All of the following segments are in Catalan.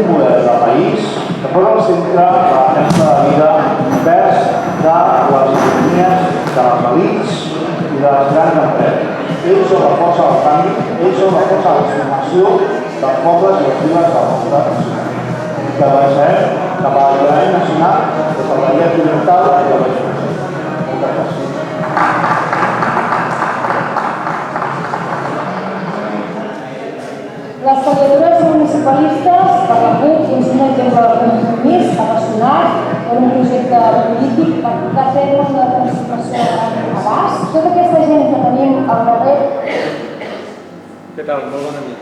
un model de país que posa al centre la defensa de la vida vers de les economies de les elits i de les grans empreses. Ells són la força del canvi, ells són la força de la transformació dels pobles i les viles de la societat nacional. Que avançarem cap a l'alliberament nacional des de la llei occidental i la llei social. Moltes gràcies. Les candidatures municipalistes per la CUP són un exemple de compromís apassionat per un projecte polític per portar a terme una transformació a l'abast. Tota aquesta gent que tenim al carrer... Què tal? Molt bona nit.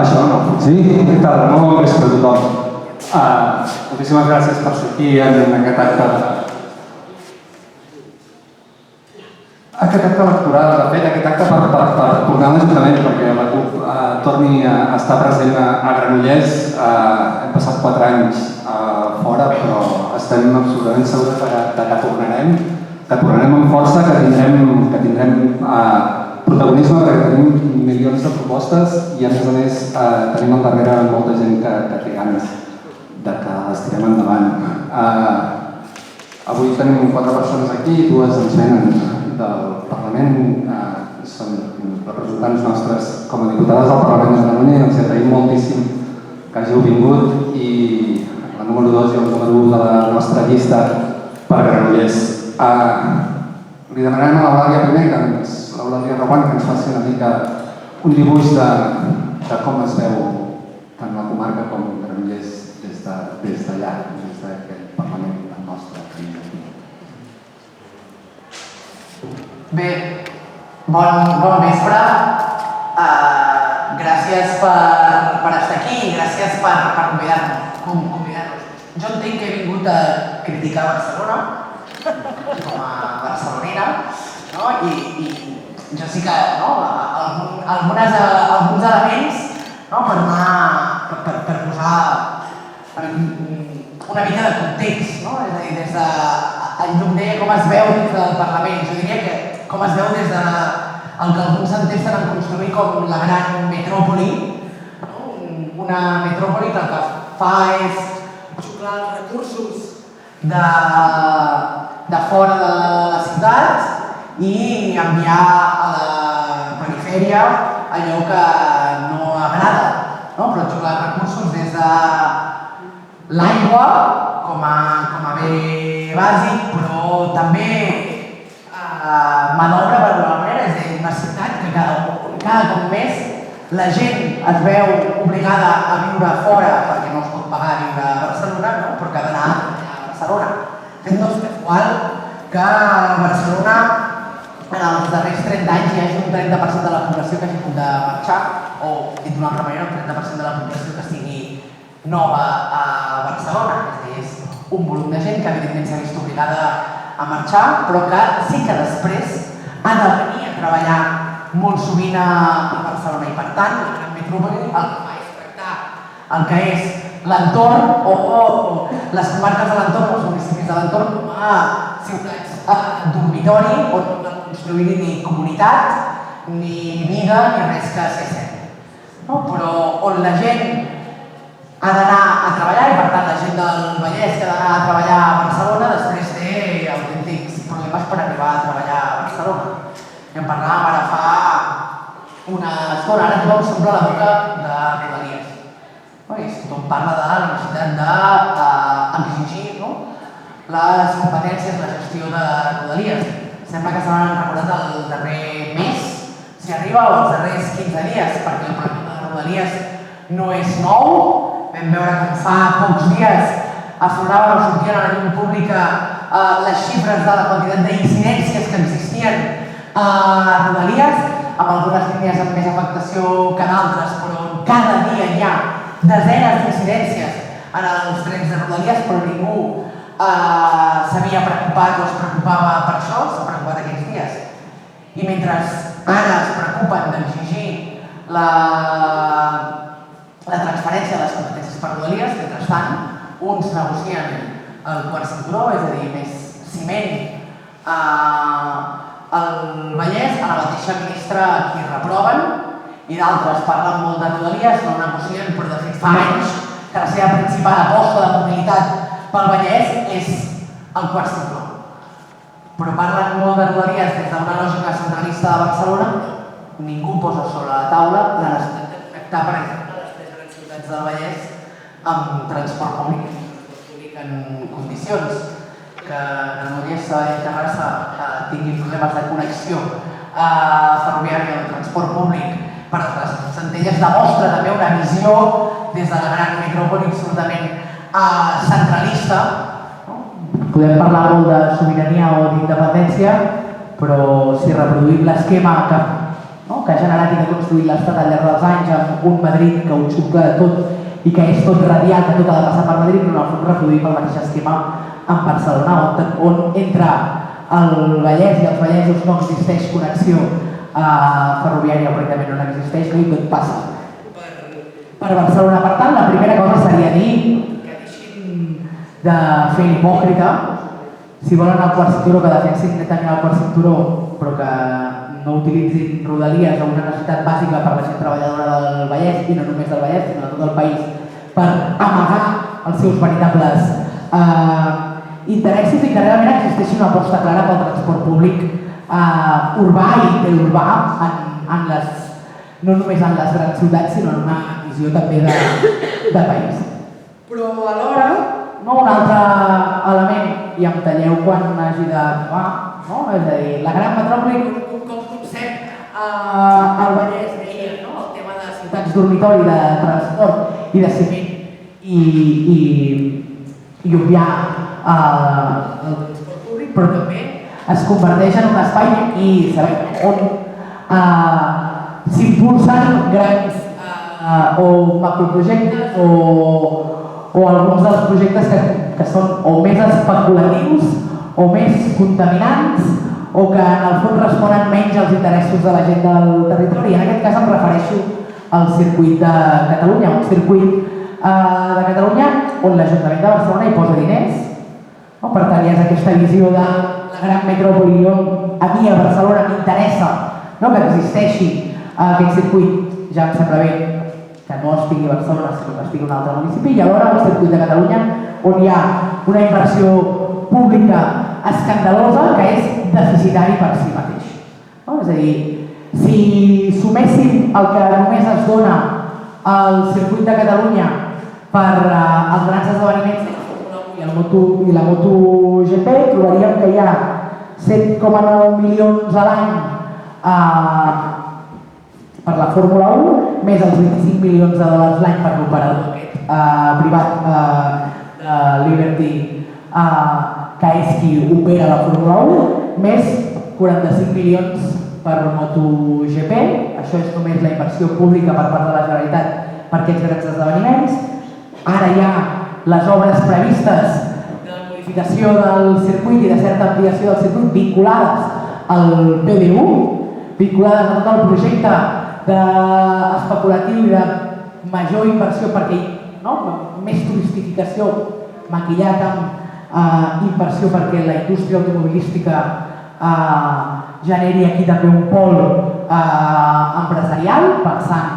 Això, no? Sí? Què tal? Molt bon vespre a tothom. Moltíssimes gràcies per ser aquí en aquest acte electoral. De fet, aquest acte per tornar a l'Ajuntament, perquè la CUP torni a estar present a Granollers. Hem passat 4 anys fora, però estem absolutament segurs que tornarem amb força, que tindrem protagonisme, perquè tenim milions de propostes i a més tenim al darrere molta gent que té ganes de que les tirem endavant. Avui tenim 4 persones aquí, 2 ens venen del Parlament, són representants nostres com a diputades del Parlament de Catalunya i els agraïm moltíssim que hàgiu vingut i la número 2 i el número 1 de la nostra llista per Granollers. Li demanarem a l'Eulàlia primer, l'Eulàlia Reguant, que ens faci una mica un dibuix de com es veu tant la comarca com Granollers des d'allà, des d'aquest Parlament nostre. Bé, bon vespre. Gràcies per estar aquí i gràcies per convidar-nos. Jo entenc que he vingut a criticar Barcelona, com a barcelonina, i jo sí que alguns elements per posar una mica de context, és a dir, des de... En llum deia com es veu des del Parlament, jo diria que com es veu des del que alguns s'entesten en construir com la gran metròpoli, una metròpoli que el que fa és xuclar els recursos de fora de la ciutat i enviar a la perifèria allò que no agrada, però xuclar els recursos des de l'aigua com a bé bàsic, però també mà d'obra per alguna manera, és a dir, una ciutat que cada cop més la gent es veu obligada a viure fora perquè no es pot pagar a viure a Barcelona, però que ha d'anar a Barcelona. Fent qual que a Barcelona en els darrers 30 anys hi hagi un 30% de la població que hagi hagut de marxar, o dit d'una altra manera, un 30% de la població que sigui nova a Barcelona. És a dir, és un volum de gent que evidentment s'ha vist obligada a marxar, però que sí que després ha de venir a treballar molt sovint a Barcelona i per tant la gran metròpoli el que fa és tractar el que és l'entorn o les comarques de l'entorn, els municipis de l'entorn com a ciutats dormitori on no cal construir ni comunitat, ni vida, ni res que s'assembli. Però on la gent ha d'anar a treballar i per tant la gent del Vallès que ha d'anar a treballar a Barcelona després té autèntics problemes per arribar a treballar a Barcelona. I en parlàvem ara fa una estona, ara tothom s'omple la boca de Rodalies. Tothom parla de la necessitat d'exigir les competències, la gestió de Rodalies. Sembla que se n'han recordat el darrer mes, si arriba, o els darrers 15 dies, perquè el problema de Rodalies no és nou. Vam veure com fa pocs dies afloraven o sortien a la llum pública les xifres de la quantitat d'incidències que existien a Rodalies, amb algunes línies amb més afectació que d'altres, però cada dia hi ha desenes d'incidències en els trens de Rodalies, però ningú s'havia preocupat o es preocupava per això, s'ha preocupat aquests dies. I mentre ara es preocupen d'exigir la transferència de les competències per Rodalies, mentrestant, uns negocien el quart cinturó, és a dir, més ciment al Vallès, a la mateixa ministra a qui reproven, i d'altres parlen molt de Rodalies, no negocien, però de fet fa anys que la seva principal aposta de mobilitat pel Vallès és el quart cinturó. Però parlen molt de Rodalies des d'una lògica centralista de Barcelona, ningú posa sobre la taula la necessitat de connectar, per exemple, les 3 grans ciutats del Vallès amb transport públic en condicions, que Granollers, Sabadell i Terrassa tinguin problemes de connexió ferroviària o transport públic per altres Centelles demostra també una visió des de la gran metròpoli absolutament centralista. Podem parlar molt de sobirania o d'independència, però si reproduïm l'esquema que ha generat i que ha construït l'Estat al llarg dels anys amb un Madrid que ho xucla de tot i que és tot radial, que tot ha de passar per Madrid, però en el fons reproduïm el mateix esquema en Barcelona, on entre el Vallès i els vallesos no existeix connexió ferroviària, pràcticament no existeix, i tot passa per Barcelona. Per tant, la primera cosa seria dir que deixin de fer l'hipòcrita, si volen el quart cinturó, que defensin netament el quart cinturó, però que no utilitzin Rodalies o una necessitat bàsica per la gent treballadora del Vallès, i no només del Vallès, sinó de tot el país, per amagar els seus veritables interessos i que realment existeixi una aposta clara pel transport públic urbà i interurbà no només en les grans ciutats, sinó en una visió també de país. Però alhora, un altre element, i em talleu quan hagi d'acabar, és a dir, la gran metròpoli, com concep el Vallès, deia, el tema de ciutats dormitori, de transport i de ciment i obviar el transport públic, però també es converteix en un espai i sabem on s'impulsen grans o macroprojectes o alguns dels projectes que són o més especulatius o més contaminants o que en el fons responen menys als interessos de la gent del territori. En aquest cas em refereixo al circuit de Catalunya, un circuit de Catalunya on l'Ajuntament de Barcelona hi posa diners. Per tant, hi ha aquesta visió de la gran metròpoli on a mi a Barcelona m'interessa que existeixi aquest circuit. Ja em sembla bé que no estigui a Barcelona, sinó que estigui a un altre municipi, i alhora el circuit de Catalunya on hi ha una inversió pública escandalosa que és deficitari per si mateix. És a dir, si suméssim el que només es dona al circuit de Catalunya per als grans esdeveniments i la MotoGP, trobaríem que hi ha 7,9 milions a l'any per la Fórmula 1, més els 25 milions de dòlars l'any per l'operador privat de Liberty, que és qui opera la Fórmula 1, més 45 milions per MotoGP. Això és només la inversió pública per part de la Generalitat per aquests grans esdeveniments. Ara hi ha les obres previstes de la modificació del circuit i de certa ampliació del circuit vinculades al PDU, vinculades a tot el projecte especulatiu i de major inversió perquè més turistificació maquillat amb inversió perquè la indústria automobilística generi aquí també un pol empresarial, pensant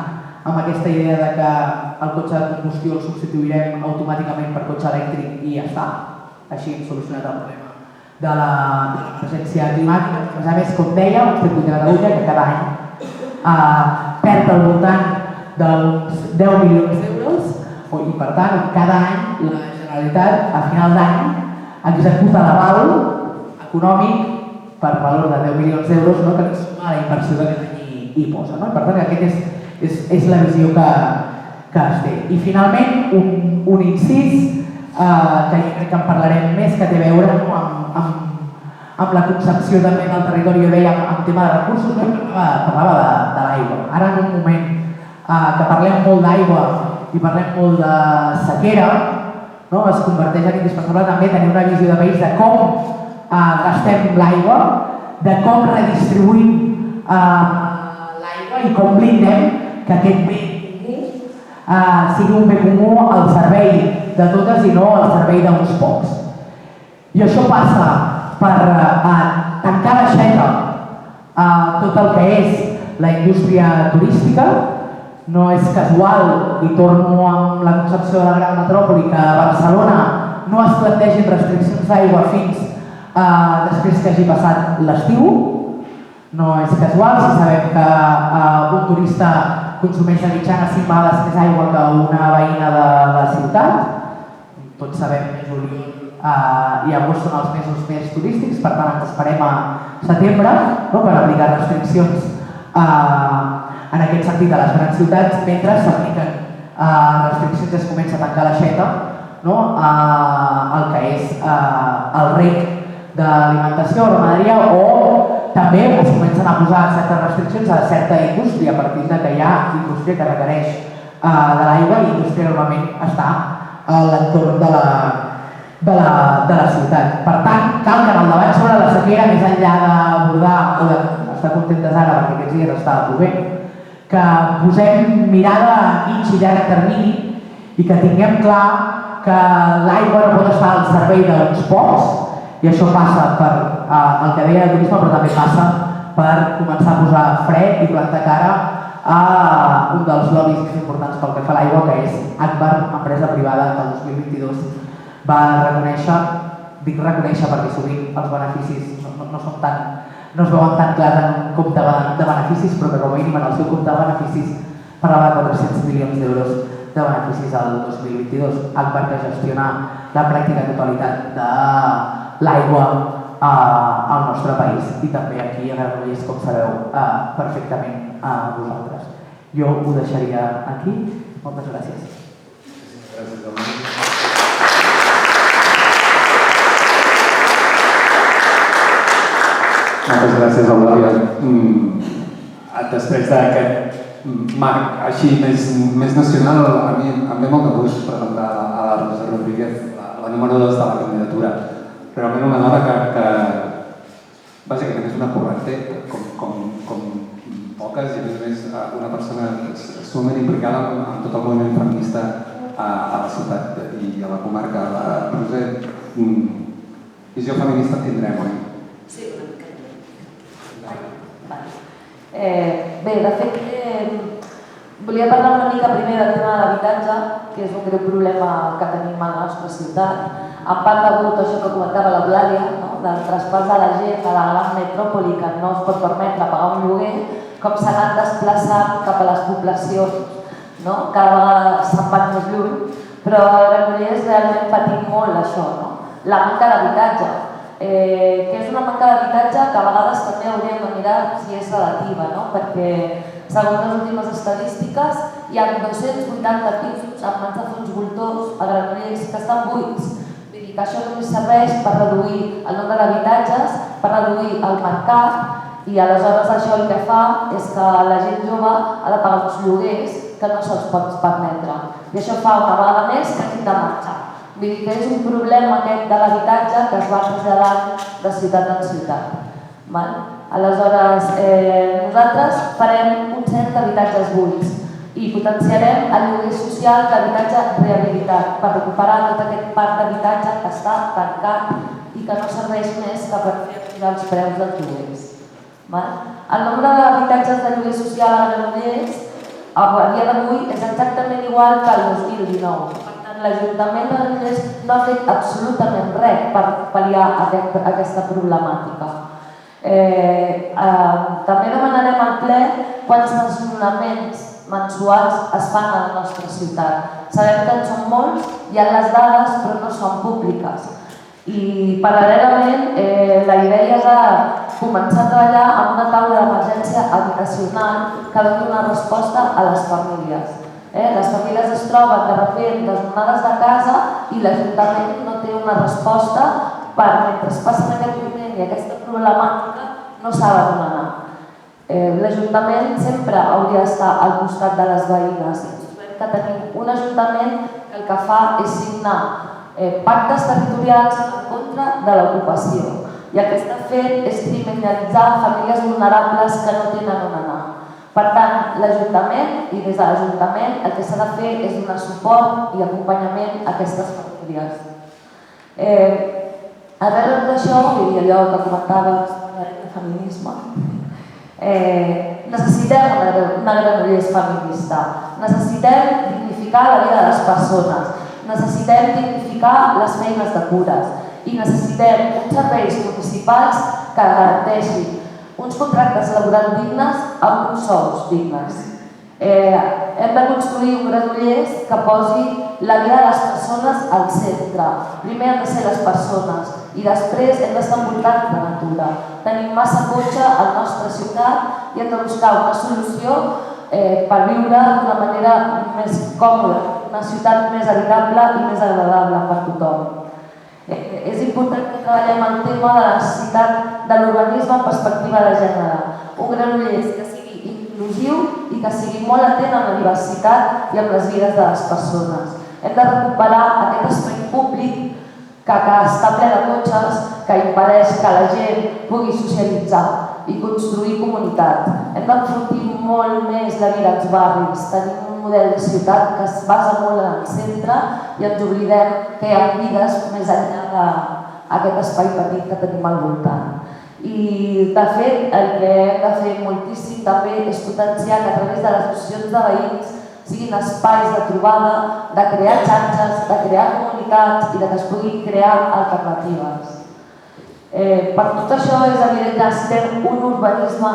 amb aquesta idea de que el cotxe de combustió el substituirem automàticament per cotxe elèctric i ja està. Així hem solucionat el problema de l'emergència climàtica. A més, com deia, un circuit de Catalunya que cada any perd al voltant d'uns 10 milions d'euros i per tant cada any la Generalitat a final d'any executa l'aval econòmic per valor de 10 milions d'euros que li suma a la inversió que aquest any hi posa. Per tant, aquest és la visió que es té. I finalment, un incís que jo crec que en parlarem més, que té a veure amb la concepció també del territori. Jo deia, en tema de recursos, parlava de l'aigua. Ara, en un moment que parlem molt d'aigua i parlem molt de sequera, es converteix en indispensable també tenir una visió de país de com gastem l'aigua, de com redistribuïm l'aigua i com blindem que aquest bé comú sigui un bé comú al servei de totes i no al servei d'uns pocs. I això passa per tancar l'aixeta tot el que és la indústria turística, No és casual, i torno amb la concepció de la gran metròpoli, que a Barcelona no es plantegin restriccions d'aigua fins després que hagi passat l'estiu. No és casual, si sabem que un turista consumeix de mitjana 5 vegades més aigua que una veïna de la ciutat. Tots sabem que juliol i agost són els mesos més turístics, per tant ens esperem a setembre per aplicar restriccions en aquest sentit a les grans ciutats, mentre s'apliquen restriccions i es comença a tancar l'aixeta el que és el rec d'alimentació o ramaderia, o també es comencen a posar certes restriccions a certa indústria, a partir de que hi ha indústria que requereix de l'aigua, i indústria normalment està a l'entorn de la ciutat. Per tant, cal que en el debat sobre la sequera, més enllà d'abordar o d'estar contentes ara perquè aquests dies està plovent, que posem mirada a mig i llarg termini i que tinguem clar que l'aigua no pot estar al servei d'uns pocs, i això passa per el que deia de turisme, però també passa per començar a posar fre i plantar cara a un dels lobbies més importants pel que fa a l'aigua, que és Agbar, empresa privada que el 2022 va reconèixer, dic reconèixer perquè sovint els beneficis no es veuen tan clars en un compte de beneficis, però que com a mínim en el seu compte de beneficis parlava de 400 milions d'euros de beneficis al 2022. Agbar, que gestiona la pràctica totalitat de l'aigua al nostre país, i també aquí a Granollers, com sabeu perfectament vosaltres. Jo ho deixaria aquí. Moltes gràcies. Gràcies, Domènec. Moltes gràcies, Eulàlia. Després d'aquest marc així més nacional, a mi em ve molt de gust presentar a la Rosa Rodríguez, la número 2 de la candidatura. Realment una dona que bàsicament és una corrente, com poques, i a més una persona sumament implicada en tot el moviment feminista a la ciutat i a la comarca. Roser, visió feminista tindrem, oi? Sí, una mica. Bé, de fet, volia parlar una mica primer del tema de l'habitatge, que és un greu problema que tenim a la nostra ciutat. En part degut a això que comentava l'Eulàlia, del traspàs de la gent a la gran metròpoli que no es pot permetre pagar un lloguer, com s'han anat desplaçant cap a les poblacions, cada vegada se'n van més lluny, però a Granollers realment patim molt això, la manca d'habitatge, que és una manca d'habitatge que a vegades també hauríem de mirar si és relativa, perquè segons les últimes estadístiques hi ha 280 pisos en mans de fons voltors a Granollers que estan buits. Vull dir que això només serveix per reduir el nombre d'habitatges, per reduir el mercat, i aleshores això el que fa és que la gent jove ha de pagar uns lloguers que no se'ls pot permetre. I això fa una vegada més que hagin de marxar. Vull dir que és un problema aquest de l'habitatge que es va traslladant de ciutat en ciutat. Aleshores, nosaltres farem un cert d'habitatges buits i potenciarem el lloguer social d'habitatge rehabilitat per recuperar tot aquest parc d'habitatge que està tancat i que no serveix més que per fer pujar els preus dels lloguers. El nombre d'habitatges de lloguer social a Granollers a dia d'avui és exactament igual que el 2019. Per tant, l'Ajuntament de Granollers no ha fet absolutament res per pal·liar aquesta problemàtica. També demanarem al ple quants desnonaments mensuals es fan a la nostra ciutat. Sabem que en són molts, hi ha les dades, però no són públiques. I paral·lelament la idea de començar a treballar en una taula d'emergència habitacional que doni una resposta a les famílies. Les famílies es troben de repent desnonades de casa i l'Ajuntament no té una resposta per, mentre passen aquest moment i aquesta problemàtica, no saben on anar. L'Ajuntament sempre hauria d'estar al costat de les veïnes. Trobem que tenim un Ajuntament que el que fa és signar pactes territorials en contra de l'ocupació. I el que està fent és criminalitzar famílies vulnerables que no tenen on anar. Per tant, l'Ajuntament i des de l'Ajuntament el que s'ha de fer és donar suport i acompanyament a aquestes famílies. Arrel d'això, i allò que comentaves del feminisme, necessitem una Granollers feminista, necessitem dignificar la vida de les persones, necessitem dignificar les feines de cures i necessitem uns serveis municipals que garanteixin uns contractes laborals dignes amb uns sous dignes. Hem de construir un Granollers que posi la vida de les persones al centre. Primer han de ser les persones i després hem d'estar envoltats de natura. Tenim massa cotxe a la nostra ciutat i hem de buscar una solució per viure d'una manera més còmoda, una ciutat més habitable i més agradable per tothom. És important que treballem el tema de la necessitat de l'urbanisme en perspectiva de gènere. Un Granollers que sigui inclusiu i que sigui molt atent amb la diversitat i amb les vides de les persones. Hem de recuperar aquest espai públic que està ple de cotxes, que impedeix que la gent pugui socialitzar i construir comunitat. Hem d'enfortir molt més la vida als barris. Tenim un model de ciutat que es basa molt en el centre i ens oblidem que hi ha vides més enllà d'aquest espai petit que tenim al voltant. I, de fet, el que hem de fer moltíssim també és potenciar que a través de les associacions de veïns siguin espais de trobada, de crear xarxes, de crear comunitats i de que es puguin crear alternatives. Per tot això és evident que necessitem un urbanisme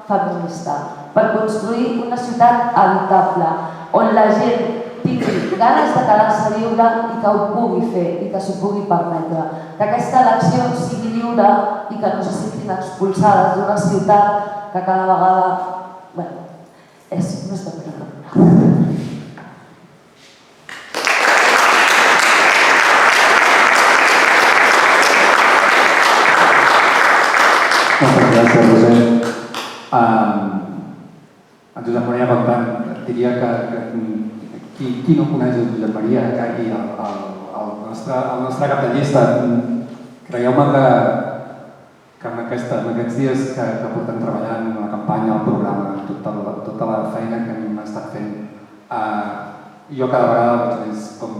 feminista per construir una ciutat habitable on la gent tingui ganes de quedar-se a viure i que ho pugui fer i que s'ho pugui permetre. Que aquesta elecció sigui lliure i que no se sentin expulsades d'una ciutat que cada vegada és més de pena. Moltes gràcies, Roser. En Josep Maria Fontan diria que qui no coneix el Josep Maria i el nostre cap de llista, creieu-me que en aquests dies que portem treballant en la campanya, el programa, tota la feina que hem estat fent, jo cada vegada veig més com...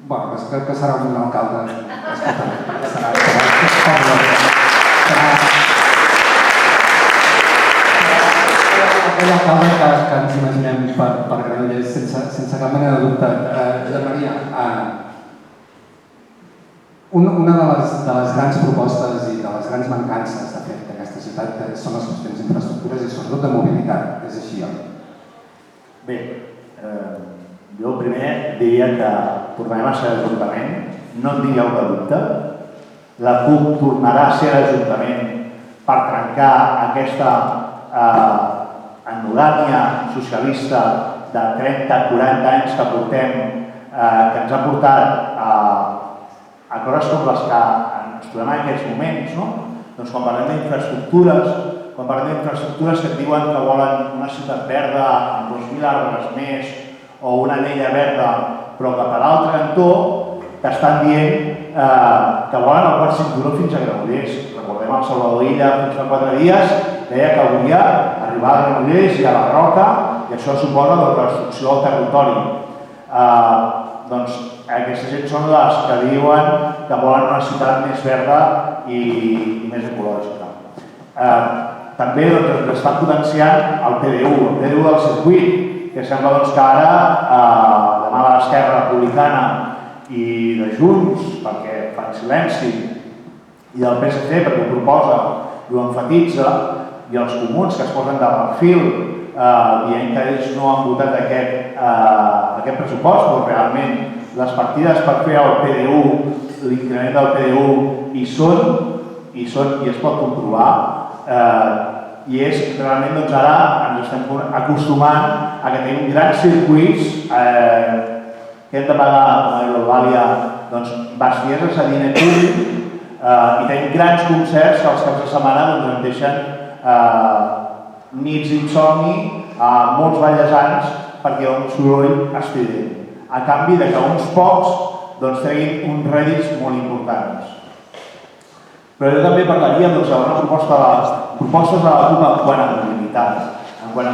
Bueno, que serà un alcalde, serà aquell alcalde que ens imaginem per Granollers sense cap mena de dubte. Josep Maria, una de les grans propostes i de les grans mancances de fet d'aquesta ciutat són les qüestions d'infraestructures i sobretot de mobilitat, és així, oi? Bé, jo primer diria que tornarem a ser l'Ajuntament, no en tingueu cap dubte. La CUP tornarà a ser l'Ajuntament per trencar aquesta endogàmia socialista de 30-40 anys que portem, que ens ha portat a coses com les que ens trobem en aquests moments, no? Doncs quan parlem d'infraestructures que et diuen que volen una ciutat verda amb 2.000 arbres més o una anella verda, però que per l'altre cantó t'estan dient que volen el quart cinturó fins a Granollers. Recordem el Salvador Illa, fins fa 4 dies, deia que volia arribar a Granollers i a la Roca, i això suposa la restricció del territori. Doncs aquesta gent són les que diuen que volen una ciutat més verda i més ecològica. També estan potenciant el PDU del circuit, que sembla que ara, de mà de l'Esquerra Republicana i de Junts, perquè fan silenci, i del PSC, perquè ho proposa i ho enfatitza, i els comuns que es posen de perfil dient que ells no han votat aquest pressupost, però realment les partides per fer el PDU, l'increment del PDU hi són i es pot comprovar, i és que realment ara ens estem acostumant a que tenim grans circuits que hem de pagar a l'Eurolàlia bestieses a diner públic i tenim grans concerts que els caps de setmana ens deixen nits d'insomni a molts ballesans perquè hi ha un soroll estrident, a canvi que uns pocs treguin uns rèdits molt importants. Però jo també parlaria d'una propostes de la CUP en quant a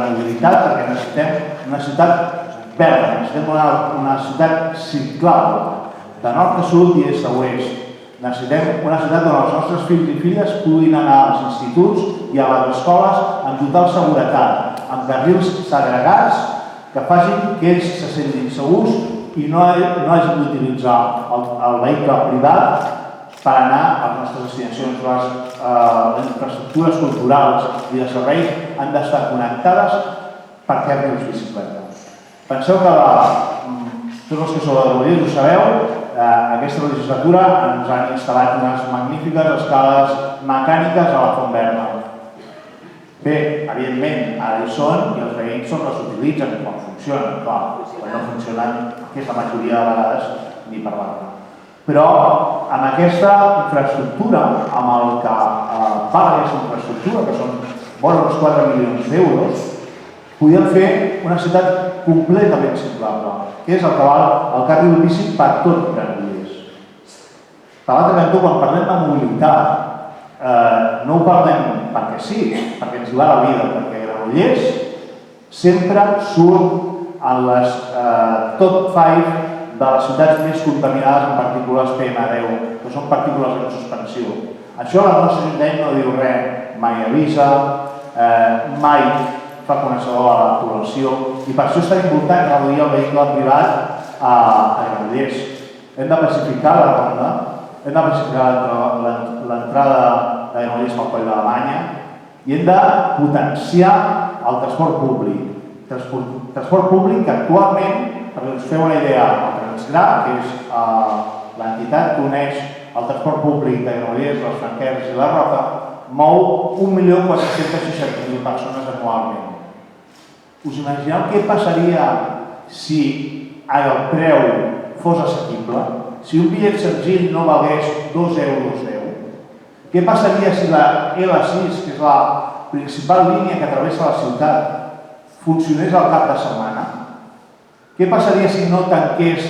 mobilitat, perquè necessitem una ciutat verda, necessitem una ciutat ciclable, de nord a sud i est a oest. Necessitem una ciutat on els nostres fills i filles puguin anar als instituts i a les escoles amb total seguretat, amb carrils segregats que facin que ells se sentin segurs i no hagin d'utilitzar el vehicle privat per anar a les nostres destinacions. Les infraestructures culturals i de serveis han d'estar connectades per carrils bicicleta. Penseu que tots els que sou de Granollers ho sabeu, aquesta legislatura ens han instal·lat unes magnífiques escales mecàniques a la Font Verda. Bé, evidentment, ara hi són i els veïns són els que utilitzen quan funcionen, clar, quan no funcionen, que és la majoria de vegades, ni parlar-ne. Però amb aquesta infraestructura, amb el que paga aquesta infraestructura, que són vora uns 4 milions d'euros, podíem fer una ciutat completament ciclable, que és el que val el carril bici per tot Granollers. Per l'altre cantó, quan parlem de mobilitat, no ho parlem perquè sí, perquè ens hi va la vida, perquè Granollers sempre surt en les top 5 de les ciutats més contaminades amb partícules PM10, que són partícules en suspensió. Això la nostra Ajuntament no diu res, mai avisa, mai fa coneixedor a la població, i per això és tan important reduir el vehicle privat a Granollers. Hem de pacificar la ronda, hem de pacificar l'entrada de Granollers pel coll de la Banya i hem de potenciar el transport públic. Transport públic que actualment, perquè us feu una idea, el Transgra, que és l'entitat que uneix el transport públic de Granollers, les Franqueres i la Roca, mou 1.460.000 persones anualment. Us imagineu què passaria si el preu fos assequible? Si un bitllet senzill no valgués 2,10 €? Què passaria si la L6, que és la principal línia que travessa la ciutat, funcionés al cap de setmana? Què passaria si no tanqués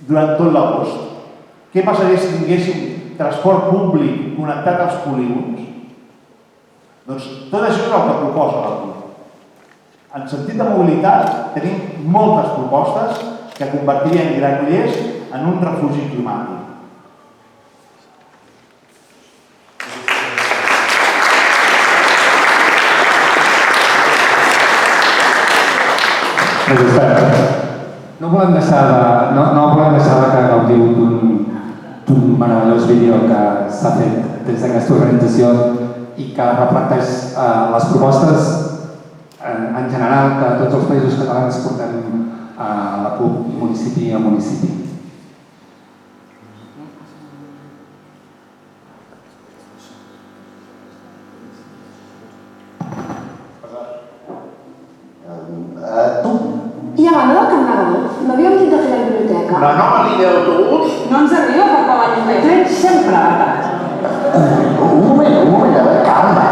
durant tot l'agost? Què passaria si tinguéssim transport públic connectat als polígons? Doncs tot això és el que proposa la CUP. En sentit de mobilitat tenim moltes propostes que convertirien Granollers en un refugi climàtic. No volem deixar de gaudir d'un meravellós vídeo que s'ha fet des d'aquesta organització i que reflecteix les propostes en general que tots els països catalans portem a la CUP municipi a municipi. I a banda del Camp Nagador, no havíem dit de fer la biblioteca? Una nova línia d'autobús? No ens arriba per pagar el tren sempre a tard. Un moment, a veure, calma.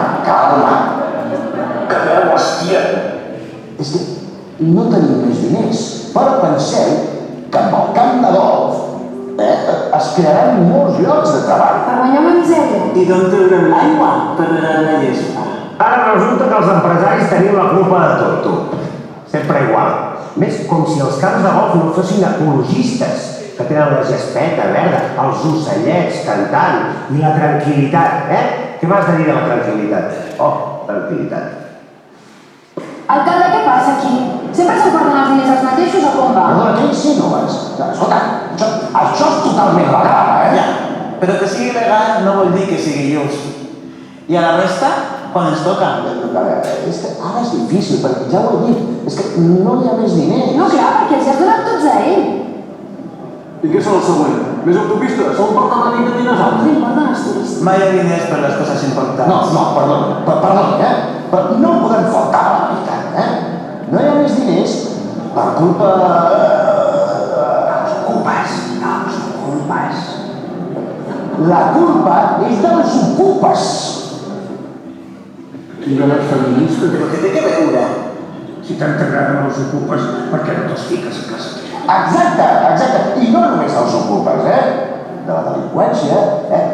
Que veu, hòstia. És que no tenim més diners, però penseu que amb el Camp de Golf es crearan molts llocs de treball. Per guanyar una misèria. I d'on traurem l'aigua per regar la gespa? Ara resulta que els empresaris teniu la culpa de tot, tu. Sempre igual. Més com si els camps de golf no fossin ecologistes, que tenen la gespeta verda, els ocellets cantant i la tranquil·litat, Què m'has de dir de la tranquil·litat? Oh, tranquil·litat. Alcalde, què passa aquí? Sempre s'emporten els diners els mateixos o com va? Perdona, què insinues? Escolta, això és totalment legal, Ja, però que sigui legal no vol dir que sigui just. I a la resta, quan ens toca? És que ara és difícil, perquè ja ho he dit, és que no hi ha més diners. No, clar, perquè els has donat tots a ell. I què són el següent? Més autopistes? On porten la nit de dinosaures? No importen els turistes. Mai hi ha diners per les coses importants. No, perdó, però no podem faltar a la veritat, No hi ha més diners per culpa dels ocupes. La culpa és dels ocupes. Quin gran feminista. Però què té que veure? Si tant t'agraden els ocupes, per què no te'ls fiques a casa? Exacte. I no només els ocupes, De la delinqüència,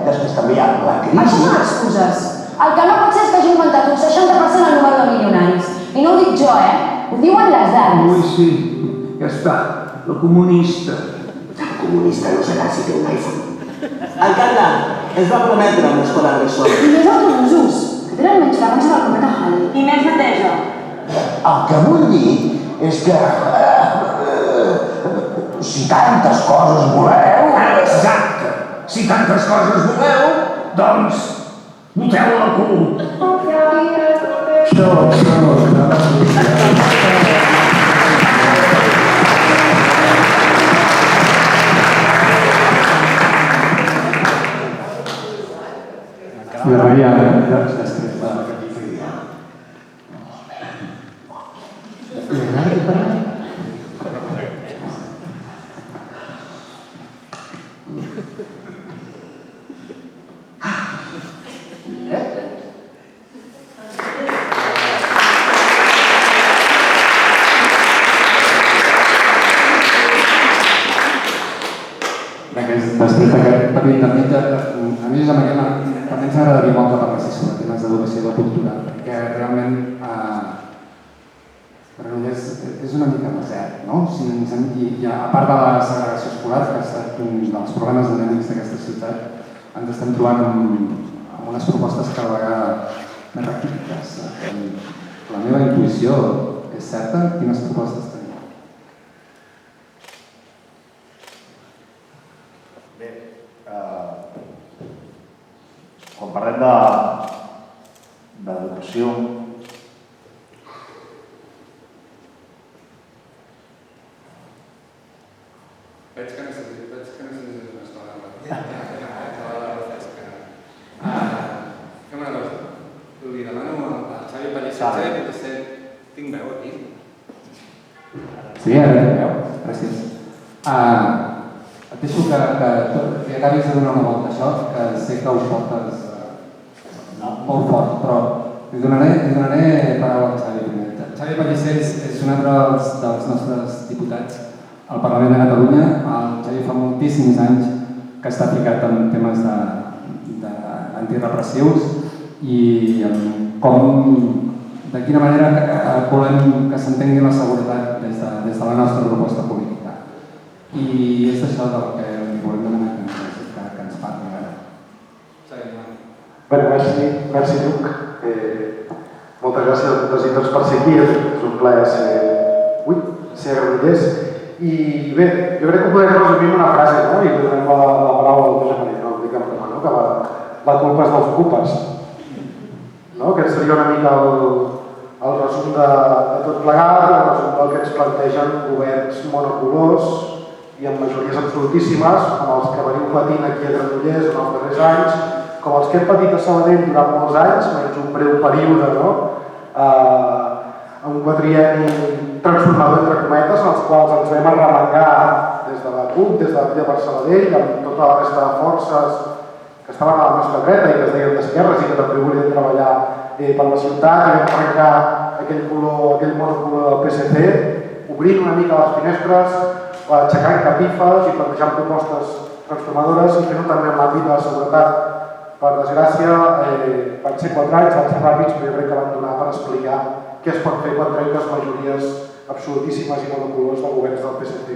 Després també hi ha la crisi. Això són excuses. El que no pot ser és que hagi augmentat un 60% el número de milionaris. I no ho dic jo, Ho diuen les dades. Ui, sí. Ja està. La comunista. El comunista no serà si té un iPhone. Alcalde, es va prometre una escola bressol. I més autobusos, que tenen menys vagons a la cometa Halley. I més neteja. El que vull dir és que... si tantes coses voleu... Exacte. Si tantes coses voleu, doncs boteu la cul. M'agradaria després de... Després d'aquest petit intermitja, a mi també ens agradaria molt que parlessis sobre temes d'educació i de cultura, perquè realment és una mica desert, no? I a part de la segregació escolar, que ha estat un dels problemes endèmics d'aquesta ciutat, ens estem trobant amb unes propostes cada vegada més raquítiques. La meva intuïció és certa? Quines propostes teniu? Quan parlem d'educació, veig que necessites una estona. Fem una cosa. Li demano al Xavi Pellicer, potser tinc veu aquí. Sí, ara tinc veu. Gràcies. Et deixo que acabis de donar una volta a això, que sé que ho portes molt fort, però li donaré paraula al Xavi primer. Xavi Pellicer és un altre dels nostres diputats al Parlament de Catalunya. El Xavi fa moltíssims anys que està ficat en temes antirepressius i de quina manera volem que s'entengui la seguretat des de la nostra proposta política. I és això del que li volem demanar que ens parli ara. Bé, merci Lluc. Moltes gràcies a totes i tots per ser aquí. És un plaer ser a Granollers. I bé, jo crec que ho podem resumir en una frase, no? I donem la paraula al Josep Maria, no? Dic en broma, no? Que la culpa és dels ocupes. No? Aquest seria una mica el resum de tot plegat, el resum del que ens plantegen governs monocolors i amb majories absolutíssimes, com els que veniu patint aquí a Granollers en els darrers anys, com els que hem patit a Sabadell durant molts anys, menys un breu període, no? Un quadrienni transformador entre cometes, en els quals ens vam arremangar des de la CUP, des de la Villa per Sabadell, amb tota la resta de forces que estaven a la nostra dreta i que es deien d'esquerres i que també volien treballar per la ciutat, i vam trencar aquell monocolor del PSC, obrint una mica les finestres, aixecant capifes i plantejant propostes transformadores i fent-ho també en l'àmbit de la seguretat. Per desgràcia, van ser 4 anys, van ser ràpids, però jo crec que van donar per explicar què es pot fer quan trenques majories absolutíssimes i monocolors de governs del PSC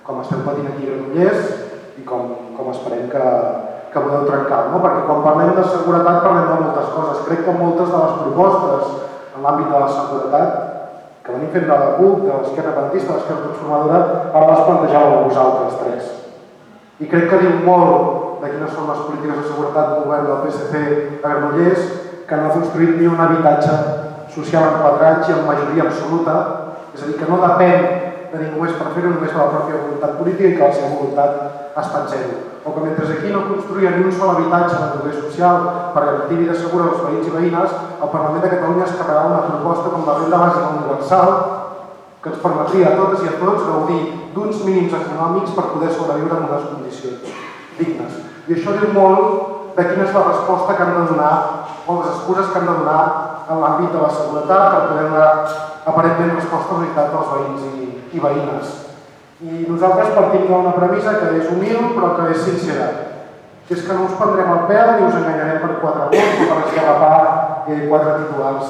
com estem patint aquí a Granollers i com esperem que podeu trencar, no? Perquè quan parlem de seguretat parlem de moltes coses. Crec que moltes de les propostes en l'àmbit de la seguretat que venim fent de la CUP, de l'esquerra pentista, de l'esquerra transformadora, ara les plantejàveu vosaltres tres. I crec que diu molt de quines són les polítiques de seguretat del govern del PSC a Granollers, que no ha construït ni un habitatge social en 4 anys i en majoria absoluta, és a dir, que no depèn de ningú més per fer-ho, només de la pròpia voluntat política i que la seva voluntat està en zero. O que mentre aquí no construïa ni un sol habitatge de lloguer social per garantir vida segura als veïns i veïnes, el Parlament de Catalunya es carregarà una proposta com la renda bàsica universal que ens permetria a totes i a tots gaudir d'uns mínims econòmics per poder sobreviure en unes condicions dignes. I això diu molt de quina és la resposta que han de donar o les excuses que han de donar en l'àmbit de la seguretat per poder donar aparentment resposta a la unitat dels veïns i veïnes. I nosaltres partim d'una premissa que és humil però que és sincera, que és que no us prendrem el pèl ni us enganyarem per 4 vots o per esgarrapar 4 titulars.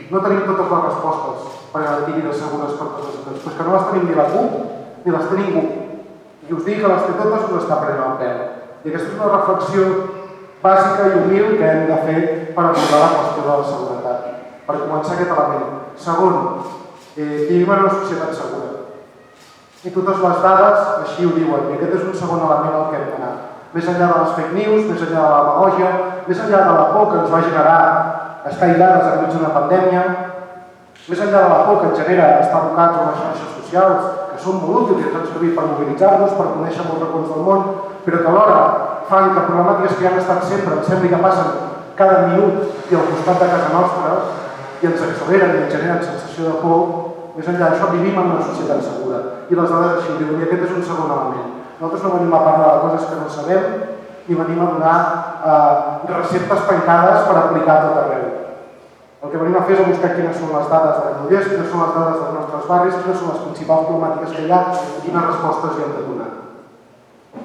No tenim totes les respostes per garantir vides segures per tots els ciutadans, però és que no les tenim ni la CUP ni les té ningú. I us dic que les té totes us està prenent el pèl. I aquesta és una reflexió bàsica i humil que hem de fer per abordar la qüestió de la seguretat. Per començar aquest element. Segon, vivim en una societat segura. I totes les dades així ho diuen, i aquest és un segon element al que hem d'anar. Més enllà de les fake news, més enllà de la demagògia, més enllà de la por que ens va generar estar aïllades enmig d'una pandèmia, més enllà de la por que ens genera estar abocats a les xarxes socials, que són molt útils i ens han servit per mobilitzar-nos, per conèixer molts racons del món, però que alhora fan que problemàtiques que ja han estat sempre, ens sembli que passen cada minut i al costat de casa nostra, i ens acceleren i ens generen sensació de por, més enllà d'això vivim en una societat segura. I les dades així ho diuen, i aquest és un segon element. Nosaltres no venim a parlar de coses que no sabem, ni venim a donar receptes tancades per aplicar a tot arreu. El que venim a fer és a buscar quines són les dades de Granollers, quines són les dades dels nostres barris, quines són les principals problemàtiques que hi ha i quines respostes hi hem de donar.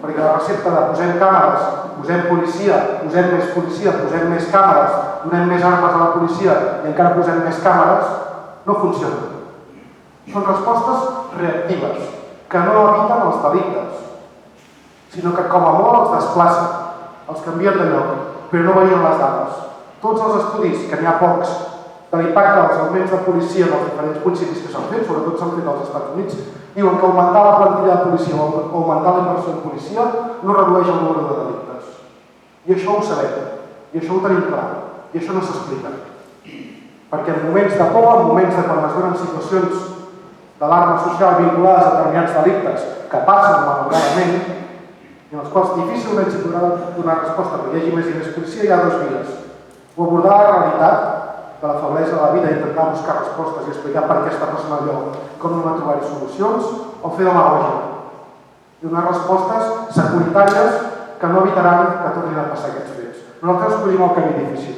Perquè la recepta de posem càmeres, posem policia, posem més càmeres, donem més armes a la policia i encara posem més càmeres, no funciona. Són respostes reactives, que no eviten els delictes, sinó que com a molt els desplacen, els canvien de lloc, però no varien les dades. Tots els estudis, que n'hi ha pocs, de l'impacte dels augments de policia en els diferents municipis que s'han fet, sobretot s'han fet als Estats Units, diuen que augmentar la plantilla de policia o augmentar la inversió en policia no redueix el número de delictes. I això ho sabem, i això ho tenim clar, i això no s'explica. Perquè en moments de por, en moments de quan es donen situacions d'alarma social vinculades a determinats delictes que passen malauradament, i en els quals difícilment s'hi podrà donar resposta perquè hi hagi més i més policia, hi ha dues vies. O abordar la realitat de la feblesa de la vida i intentar buscar respostes i explicar per què està passant allò, com no trobar-hi solucions, o fer demagògia. I donar respostes securitàries que no evitaran que tornin a passar aquests fets. Nosaltres escollim el camí difícil.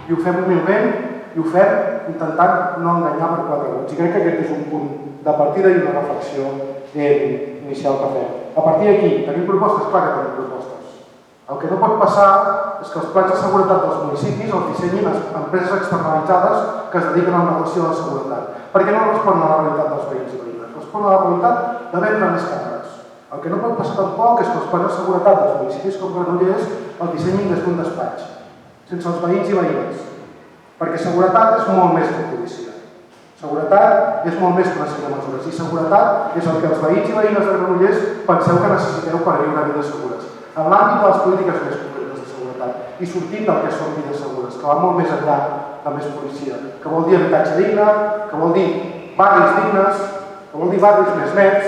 I ho fem humilment, i ho fem intentant no enganyar per 4 vots. I crec que aquest és un punt de partida i una reflexió inicial que fem. A partir d'aquí, tenim propostes? Clar que tenim propostes. El que no pot passar és que els plans de seguretat dels municipis els dissenyin empreses externalitzades que es dediquen al negoci de la seguretat, perquè no responen a la realitat dels veïns i veïnes, responen a la realitat de vendre més càmeres. El que no pot passar tampoc és que els plans de seguretat dels municipis com Granollers el dissenyin des d'un despatx, sense els veïns i veïnes, perquè seguretat és molt més que policia. Seguretat és molt més que una sèrie de mesures, i seguretat és el que els veïns i veïnes de Granollers penseu que necessiteu per viure vides segures. En l'àmbit de les polítiques més concretes de seguretat i sortint del que són vides segures, que va molt més enllà de més policia, que vol dir habitatge digne, que vol dir barris dignes, que vol dir barris més nets,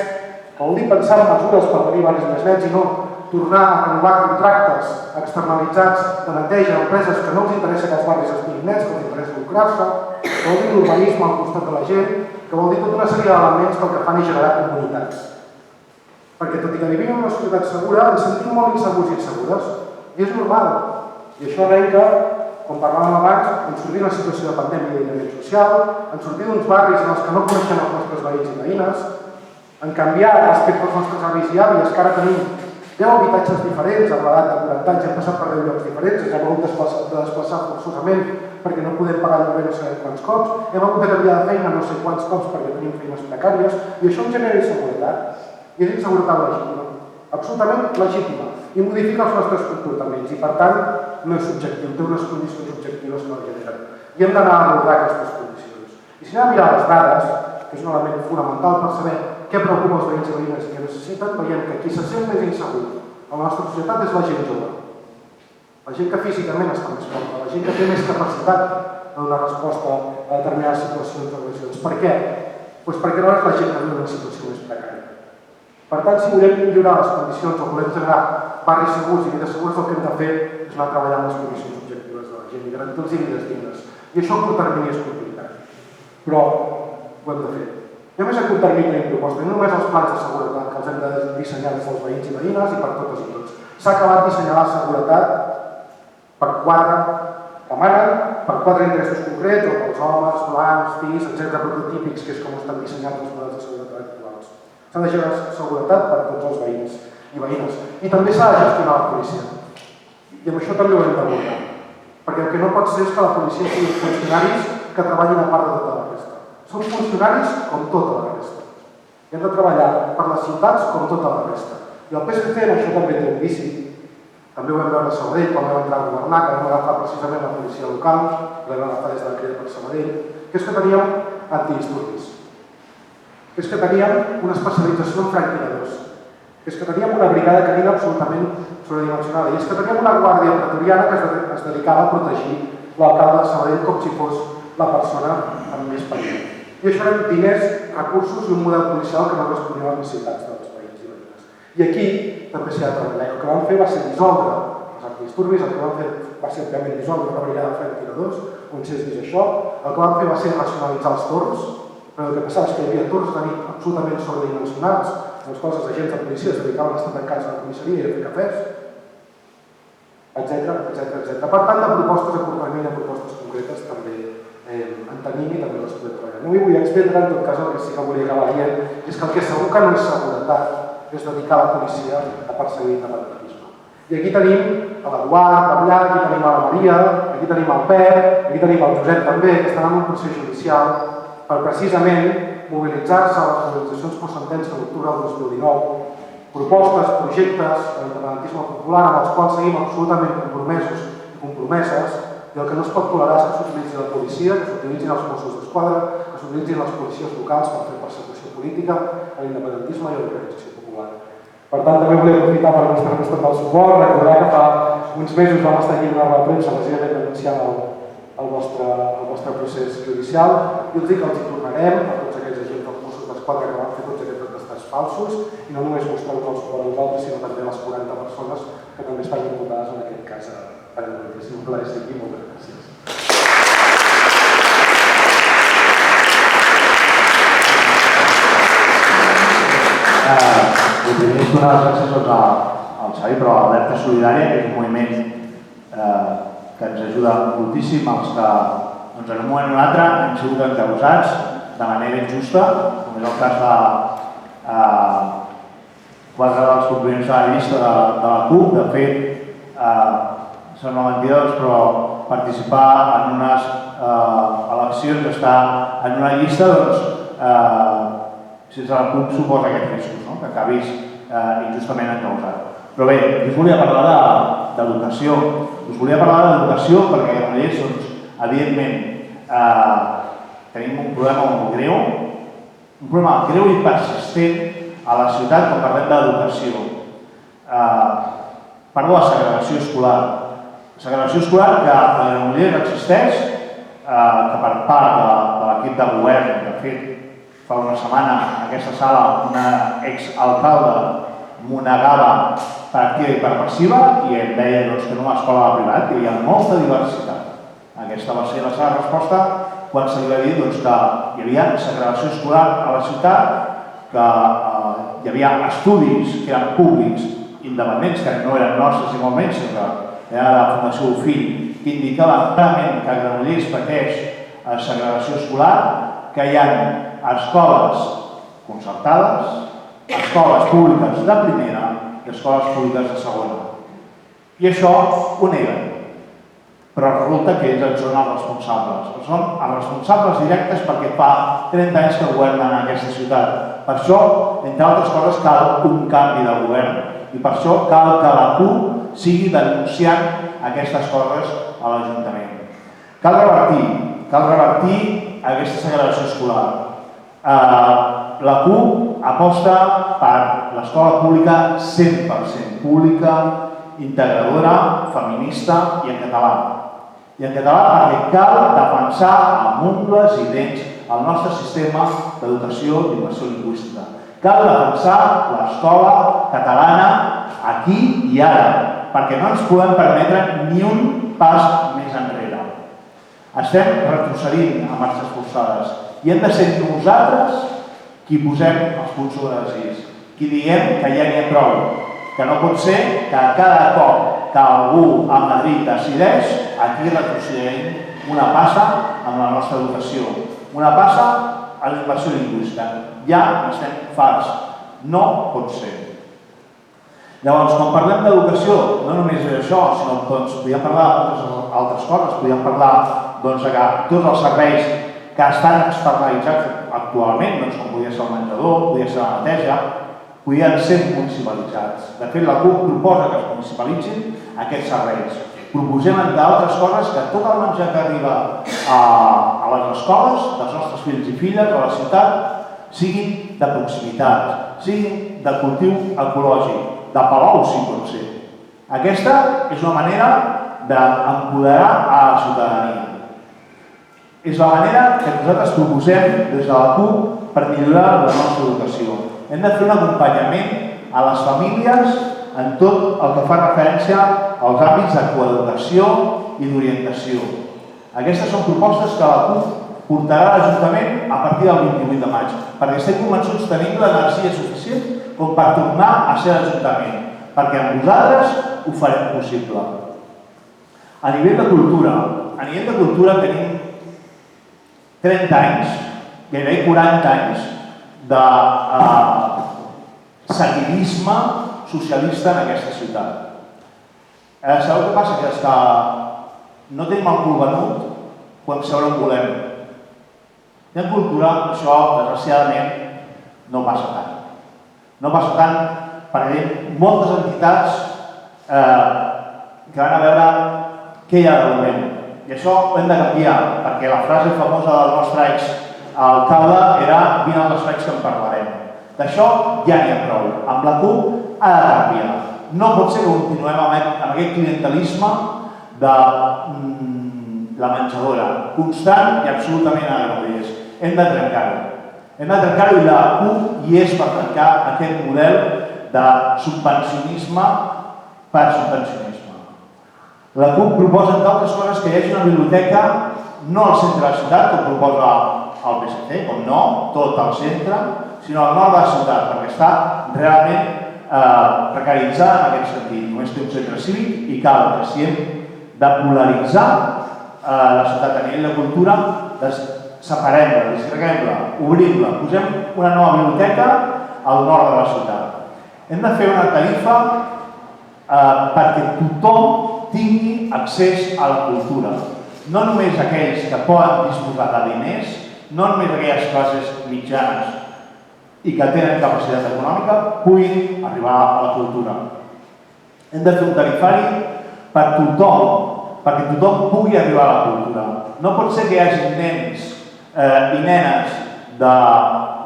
que vol dir pensar en mesures per tenir barris més nets i no tornar a renovar contractes externalitzats de neteja a empreses que no els interessa que els barris estiguin nets, que els interessa lucrar-se, que vol dir l'urbanisme al costat de la gent, que vol dir tota una sèrie d'elements que el que fan és generar comunitats. Perquè tot i que vivim en una societat segura, ens sentim molt insegurs i insegures. I és normal. I això arrenca, com parlàvem abans, en sortir d'una situació de pandèmia i d'aïllament social, en sortir d'uns barris en els que no coneixem els nostres veïns i veïnes, en canviar respecte als nostres avis i àvies, que ara tenim 10 habitatges diferents, amb l'edat de 40 anys hem passat per 10 llocs diferents, ens hem hagut de desplaçar forçosament perquè no podem pagar el lloguer no sabem quants cops, hem hagut de canviar de feina no sé quants cops perquè tenim feines precàries, i això ens genera inseguretat. I és inseguretat legítima, absolutament legítima, i modifica els nostres comportaments, i per tant no és subjectiu, té unes condicions objectives que el generen. I hem d'anar a abordar aquestes condicions. I si anem a mirar les dades, que és un element fonamental per saber què preocupa els veïns i veïnes i què necessiten, veiem que qui se sent més insegur a la nostra societat és la gent jove. La gent que físicament està més forta, la gent que té més capacitat de donar resposta a determinades situacions o agressions. Per què? Doncs perquè no és la gent que viu en una situació més precària. Per tant, si volem millorar les condicions o volem generar barris segurs i vides segures, el que hem de fer és anar treballant les condicions objectives de la gent i garantir-los vides dignes. I això a curt termini és complicat. Però ho hem de fer. I a més a curt termini tenim propostes, no només els plans de seguretat que els hem de dissenyar des dels veïns i veïnes i per totes i tots. S'ha acabat dissenyar la seguretat per 4 que manen, per 4 interessos concrets, o pels homes, blancs, fills, etc. prototípics, que és com estan dissenyats els models de seguretat actuals. S'ha de generar seguretat per tots els veïns i veïnes. I també s'ha de gestionar la policia. I amb això també ho hem d'abordar. Perquè el que no pot ser és que la policia sigui funcionaris que treballin a part de tota la resta. Són funcionaris com tota la resta. I hem de treballar per les ciutats com tota la resta. I el PSC en això també té un vici, També ho vam veure a Sabadell quan vam entrar a governar, que vam agafar precisament la policia local, que vam agafar des de la Crida per Sabadell, que és que teníem antidisturbis, que és que teníem una especialització en franquilladors, que és que teníem una brigada canina absolutament sobredimensionada i és que teníem una guàrdia pretoriana que es dedicava a protegir l'alcalde de Sabadell com si fos la persona amb més perill. I això eren diners, recursos i un model policial que no responia a les necessitats dels veïns i veïnes. I aquí també s'hi ha de treballar. El que vam fer va ser dissoldre els antidisturbis, el que vam fer va ser òbviament dissoldre una brigada de franquilladors, on s'és vist això, el que vam fer va ser racionalitzar els torns, però el que passava és que hi havia torns de nit absolutament sobredimensionats, en els quals els agents de policia es dedicaven a estar tancats a la comissaria i a fer cafès, etc. Per tant, de propostes a curt termini a propostes concretes també en tenim i també les podem treballar. No m'hi vull extendre, en tot cas el que sí que volia acabar dient és que el que segur que no és seguretat és dedicar la policia a perseguir l'independentisme. I aquí tenim l'Eduard, Pavllà, aquí tenim la Maria, aquí tenim el Pep, aquí tenim el Josep també, que estan en un procés judicial per precisament mobilitzar-se a les mobilitzacions per sentència de l'octubre del 2019, propostes, projectes de l'independentisme popular amb els quals seguim absolutament compromesos i compromeses, i el que no es pot tolerar és que s'utilitzi la policia, que s'utilitzin els Mossos d'Esquadra, que s'utilitzin les policies locals per fer persecució política a l'independentisme i a l'organització popular. Per tant, també volia aprofitar per mostrar-vos tot el suport, recordar que fa uns mesos vam estar aquí a la premsa precisament denunciant el vostre procés judicial i els dic que els hi tornarem a tots aquells agents dels Mossos d'Esquadra que van fer tots aquests atestats falsos i no només mostrar-vos el suport a vosaltres, sinó també a les 40 persones que també estan imputades en aquest cas per és un plaer ser aquí. Moltes gràcies. Primer és donar les gràcies al Xavi, però a l'Alerta Solidària, que és un moviment que ens ajuda moltíssim, els que en un moment o un altre hem sigut encausats de manera injusta, com és el cas de 4 dels components de la llista de la CUP. De fet, són mentidors, però participar en unes eleccions, estar en una llista, sense la CUP suposa aquests riscos, que acabis injustament encausat. Però bé, us volia parlar d'educació. Us volia parlar d'educació perquè a Granollers, evidentment, tenim un problema molt greu, un problema greu i persistent a la ciutat quan parlem d'educació. Parlo de segregació escolar. Segregació escolar que a Granollers existeix, que per part de l'equip de govern, de fet, fa una setmana en aquesta sala una exalcalde m'ho negava per activa i per passiva i em deia que en una escola privada hi havia molta diversitat. Aquesta va ser la seva resposta quan se li va dir que hi havia segregació escolar a la ciutat, que hi havia estudis que eren públics, independents, que no eren nostres i molt menys, sinó que era de la Fundació Bofill, que indicaven clarament que Granollers pateix segregació escolar, que hi ha escoles concertades, escoles públiques de primera i escoles públiques de segona. I això ho neguen. Però resulta que ells en són els responsables. Són els responsables directes perquè fa 30 anys que governen en aquesta ciutat. Per això, entre altres coses, cal un canvi de govern. I per això cal que la CUP sigui denunciant aquestes coses a l'Ajuntament. Cal revertir aquesta segregació escolar. La CUP aposta per l'escola pública 100% pública, integradora, feminista i en català. I en català perquè cal defensar amb ungles i dents el nostre sistema d'educació i d'immersió lingüística. Cal defensar l'escola catalana aquí i ara, perquè no ens podem permetre ni un pas més enrere. Estem retrocedint a marxes forçades i hem de ser nosaltres qui posem els punts sobre les is, qui diem que ja n'hi ha prou, que no pot ser que cada cop que algú a Madrid decideix, aquí retrocedem una passa amb la nostra educació, una passa a la immersió lingüística. Ja estem farts. No pot ser. Llavors, quan parlem d'educació, no només és això, sinó que podríem parlar d'altres coses, podríem parlar que tots els serveis que estan externalitzats actualment, com podria ser el menjador, podria ser la neteja, podien ser municipalitzats. De fet, la CUP proposa que es municipalitzin aquests serveis. Proposem, entre altres coses, que tot el menjar que arriba a les escoles dels nostres fills i filles a la ciutat siguin de proximitat, siguin de cultiu ecològic, de Palau, si pot ser. Aquesta és una manera d'empoderar a la ciutadania. És la manera que nosaltres proposem des de la CUP per millorar la nostra educació. Hem de fer un acompanyament a les famílies en tot el que fa referència als àmbits de coeducació i d'orientació. Aquestes són propostes que la CUP portarà a l'Ajuntament a partir del 28 de maig, perquè estem convençuts que tenim l'energia suficient com per tornar a ser l'Ajuntament, perquè amb vosaltres ho farem possible. A nivell de cultura tenim 30 anys, gairebé 40 anys de seguidisme socialista en aquesta ciutat. Sabeu què passa? Que és que no tenim el cul venut quan seure on volem. I en cultura això, desgraciadament, no passa tant. No passa tant perquè hi ha moltes entitats que van a veure què hi ha de moment. I això ho hem de canviar, perquè la frase famosa del nostre exalcalde era "vine als fets que en parlarem". D'això ja n'hi ha prou. Amb la CUP ha de canviar. No pot ser que continuem amb aquest clientelisme de la menjadora, constant i absolutament agraviós. Hem de trencar-ho. Hem de trencar-ho i la CUP hi és per trencar aquest model de subvencionisme per subvencionisme. La CUP proposa, entre altres coses, que hi hagi una biblioteca no al centre de la ciutat, com proposa el PSC, com no, tot al centre, sinó al nord de la ciutat, perquè està realment precaritzada en aquest sentit. Només té un centre cívic i cal que si hem de polaritzar la ciutat a nivell de cultura, separem-la, disgreguem-la, obrim-la, posem una nova biblioteca al nord de la ciutat. Hem de fer una tarifa perquè tothom tingui accés a la cultura. No només aquells que poden disposar de diners, no només aquelles classes mitjanes i que tenen capacitat econòmica puguin arribar a la cultura. Hem de fer un tarifari per tothom, perquè tothom pugui arribar a la cultura. No pot ser que hi hagi nens i nenes de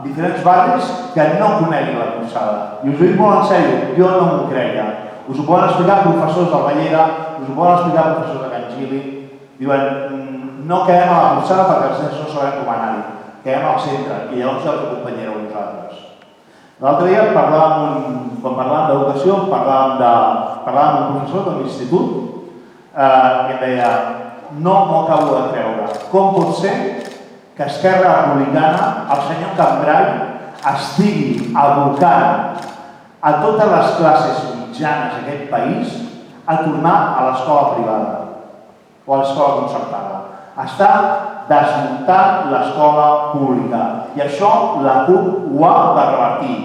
diferents barris que no coneguin la Capçada. I us ho dic molt en sèrio, jo no m'ho creia. Us ho poden explicar professors del Ballera, us ho poden explicar professors de Can Gili. Diuen, no quedem a la Capçada perquè els nens no sabem com anar-hi. Quedem al centre i llavors ja us acompanyareu vosaltres. L'altre dia, quan parlàvem d'educació, parlàvem amb un professor de l'institut i em deia, no m'ho acabo de creure. Com pot ser que Esquerra Republicana, el senyor Cambray, estigui abocant a totes les classes mitjanes d'aquest país a tornar a l'escola privada o a l'escola concertada. Està desmuntant l'escola pública i això la CUP ho ha de revertir.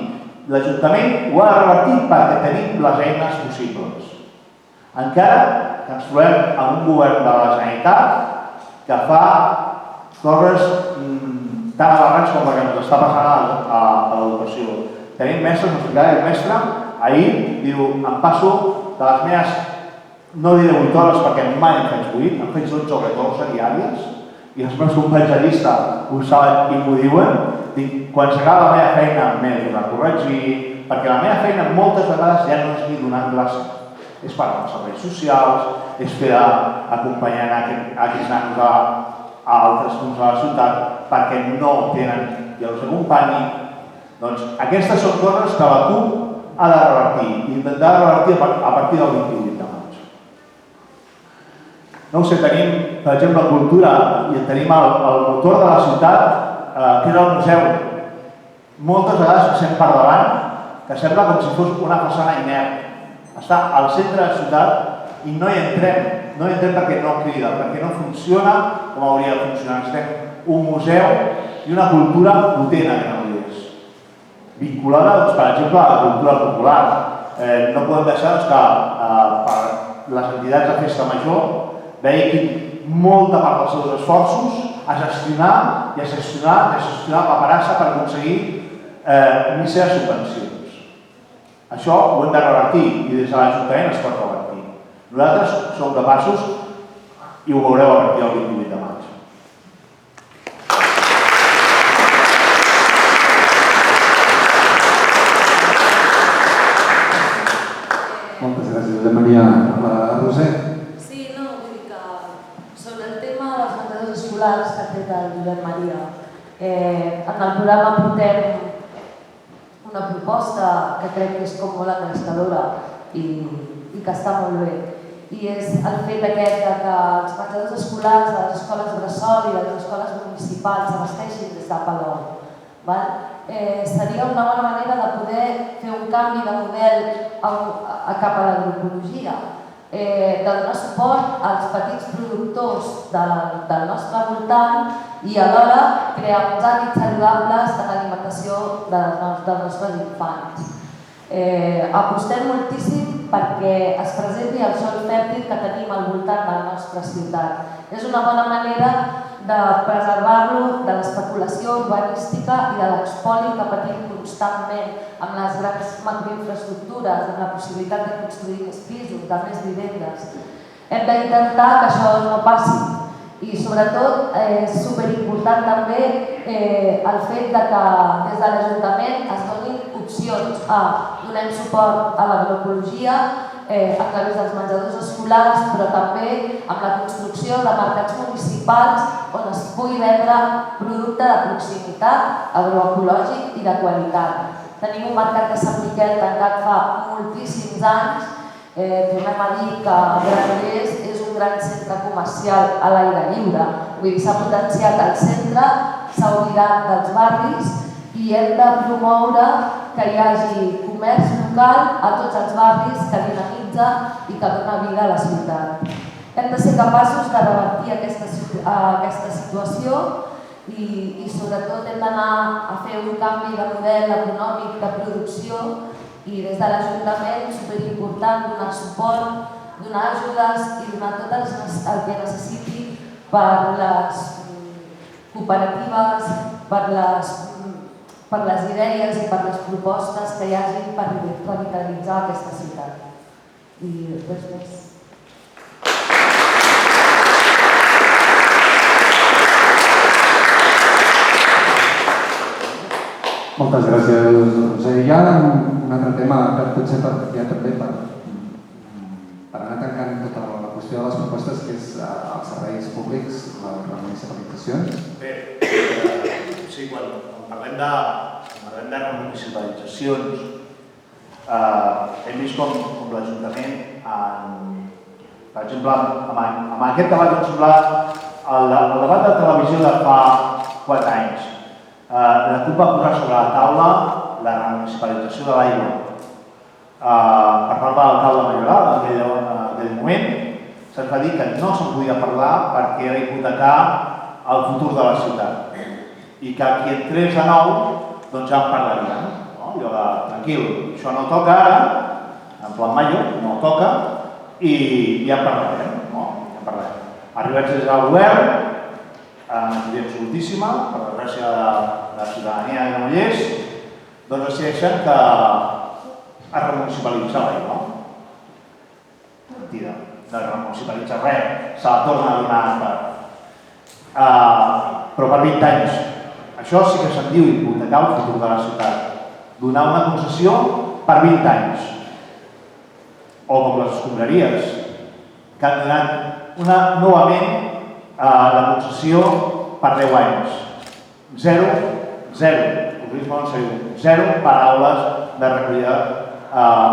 L'Ajuntament ho ha de revertir perquè tenim les eines possibles. Encara que ens trobem amb un govern de la Generalitat que fa coses tan aberrants com la que ens està passant a l'educació. Tenim mestres, m'explicava el mestre, ahir diu, em passo de les meves, no diré 8 hores perquè mai em faig 8, em faig 12 o 14 diàries, i els meus companys de llista ho saben i m'ho diuen, dic, quan s'acaba la meva feina m'he de corregir, perquè la meva feina moltes vegades ja no és ni donant classes, és per als serveis socials, és per acompanyar aquests nanos a altres punts de la ciutat perquè no tenen qui els acompanyi. Doncs aquestes són coses que la CUP ha de revertir i intentar revertir a partir del 28 de maig. No ho sé, tenim, per exemple, cultura i tenim el motor de la ciutat, que és el museu. Moltes vegades passem per davant que sembla com si fos una façana inert. Està al centre de la ciutat i no hi entrem perquè no crida, perquè no funciona com hauria de funcionar. Necessitem un museu i una cultura potent a Granollers, vinculada, per exemple, a la cultura popular. No podem deixar que les entitats de festa major dediquin molta part dels seus esforços a gestionar i a gestionar paperassa per aconseguir míseres subvencions. Això ho hem de revertir i des de l'Ajuntament es pot revertir. Nosaltres som capaços i ho veureu a partir del 28 de maig. Moltes gràcies, Josep Maria. Roser? Sí, no, vull dir que sobre el tema dels menjadors escolars que ha fet el Josep Maria, en el programa portem una proposta que crec que és com molt engrescadora i que està molt bé. I és el fet aquest que els menjadors escolars de les escoles bressol i de les escoles municipals s'abasteixin des de Palou. Seria una bona manera de poder fer un canvi de model cap a l'agroecologia, de donar suport als petits productors del nostre voltant i alhora crear uns hàbits saludables en l'alimentació dels nostres infants. Apostem moltíssim perquè es presenti el sòl fèrtil que tenim al voltant de la nostra ciutat. És una bona manera de preservar-lo de l'especulació urbanística i de l'espoli que patim constantment amb les grans macroinfraestructures, amb la possibilitat de construir més pisos, de més vivendes. Hem d'intentar que això no passi i sobretot és superimportant també el fet que des de l'Ajuntament es donin opcions a donar suport a l'agroecologia a través dels menjadors escolars, però també amb la construcció de mercats municipals on es pugui vendre producte de proximitat, agroecològic i de qualitat. Tenim un mercat de Sant Miquel tancat fa moltíssims anys. Tornem a dir que Granollers és un gran centre comercial a l'aire lliure. S'ha potenciat el centre, s'ha oblidat dels barris i hem de promoure que hi hagi comerç local a tots els barris que dinamitza i que dona vida a la ciutat. Hem de ser capaços de revertir aquesta situació i sobretot hem d'anar a fer un canvi de model econòmic de producció i des de l'Ajuntament és superimportant donar suport, donar ajudes i donar tot el que necessiti per les cooperatives, per les idees i per les propostes que hi hagi per revitalitzar aquesta ciutat. I res més. Moltes gràcies, Roser. Hi ha un altre tema que potser ja també per anar tancant tota la qüestió de les propostes, que és els serveis públics, les municipalitzacions. Bé, sí, quan parlem de remunicipalitzacions, hem vist com l'Ajuntament, per exemple, amb aquest debat em sembla el debat de televisió de fa 4 anys. La CUP va posar sobre la taula la remunicipalització de l'aigua. Per part de l'alcalde Mayoral, en aquell moment, se'ns va dir que no se'n podia parlar perquè era hipotecar el futur de la ciutat. I que qui entrés de nou, doncs ja en parlaríem. Allò de, tranquil, això no toca ara, en plan Mayo, no toca, i ja en parlarem. Arribats des del govern, amb majoria absolutíssima, per la gràcia de la ciutadania de Granollers, doncs decideixen que es remunicipalitza l'aigua. Mentida, no es remunicipalitza res, se la torna a donar però per 20 anys. Això sí que se'n diu hipotecar el futur de la ciutat. Donar una concessió per 20 anys. O com les escombraries, que han donat novament la concessió per 10 anys. Zero paraules de recollida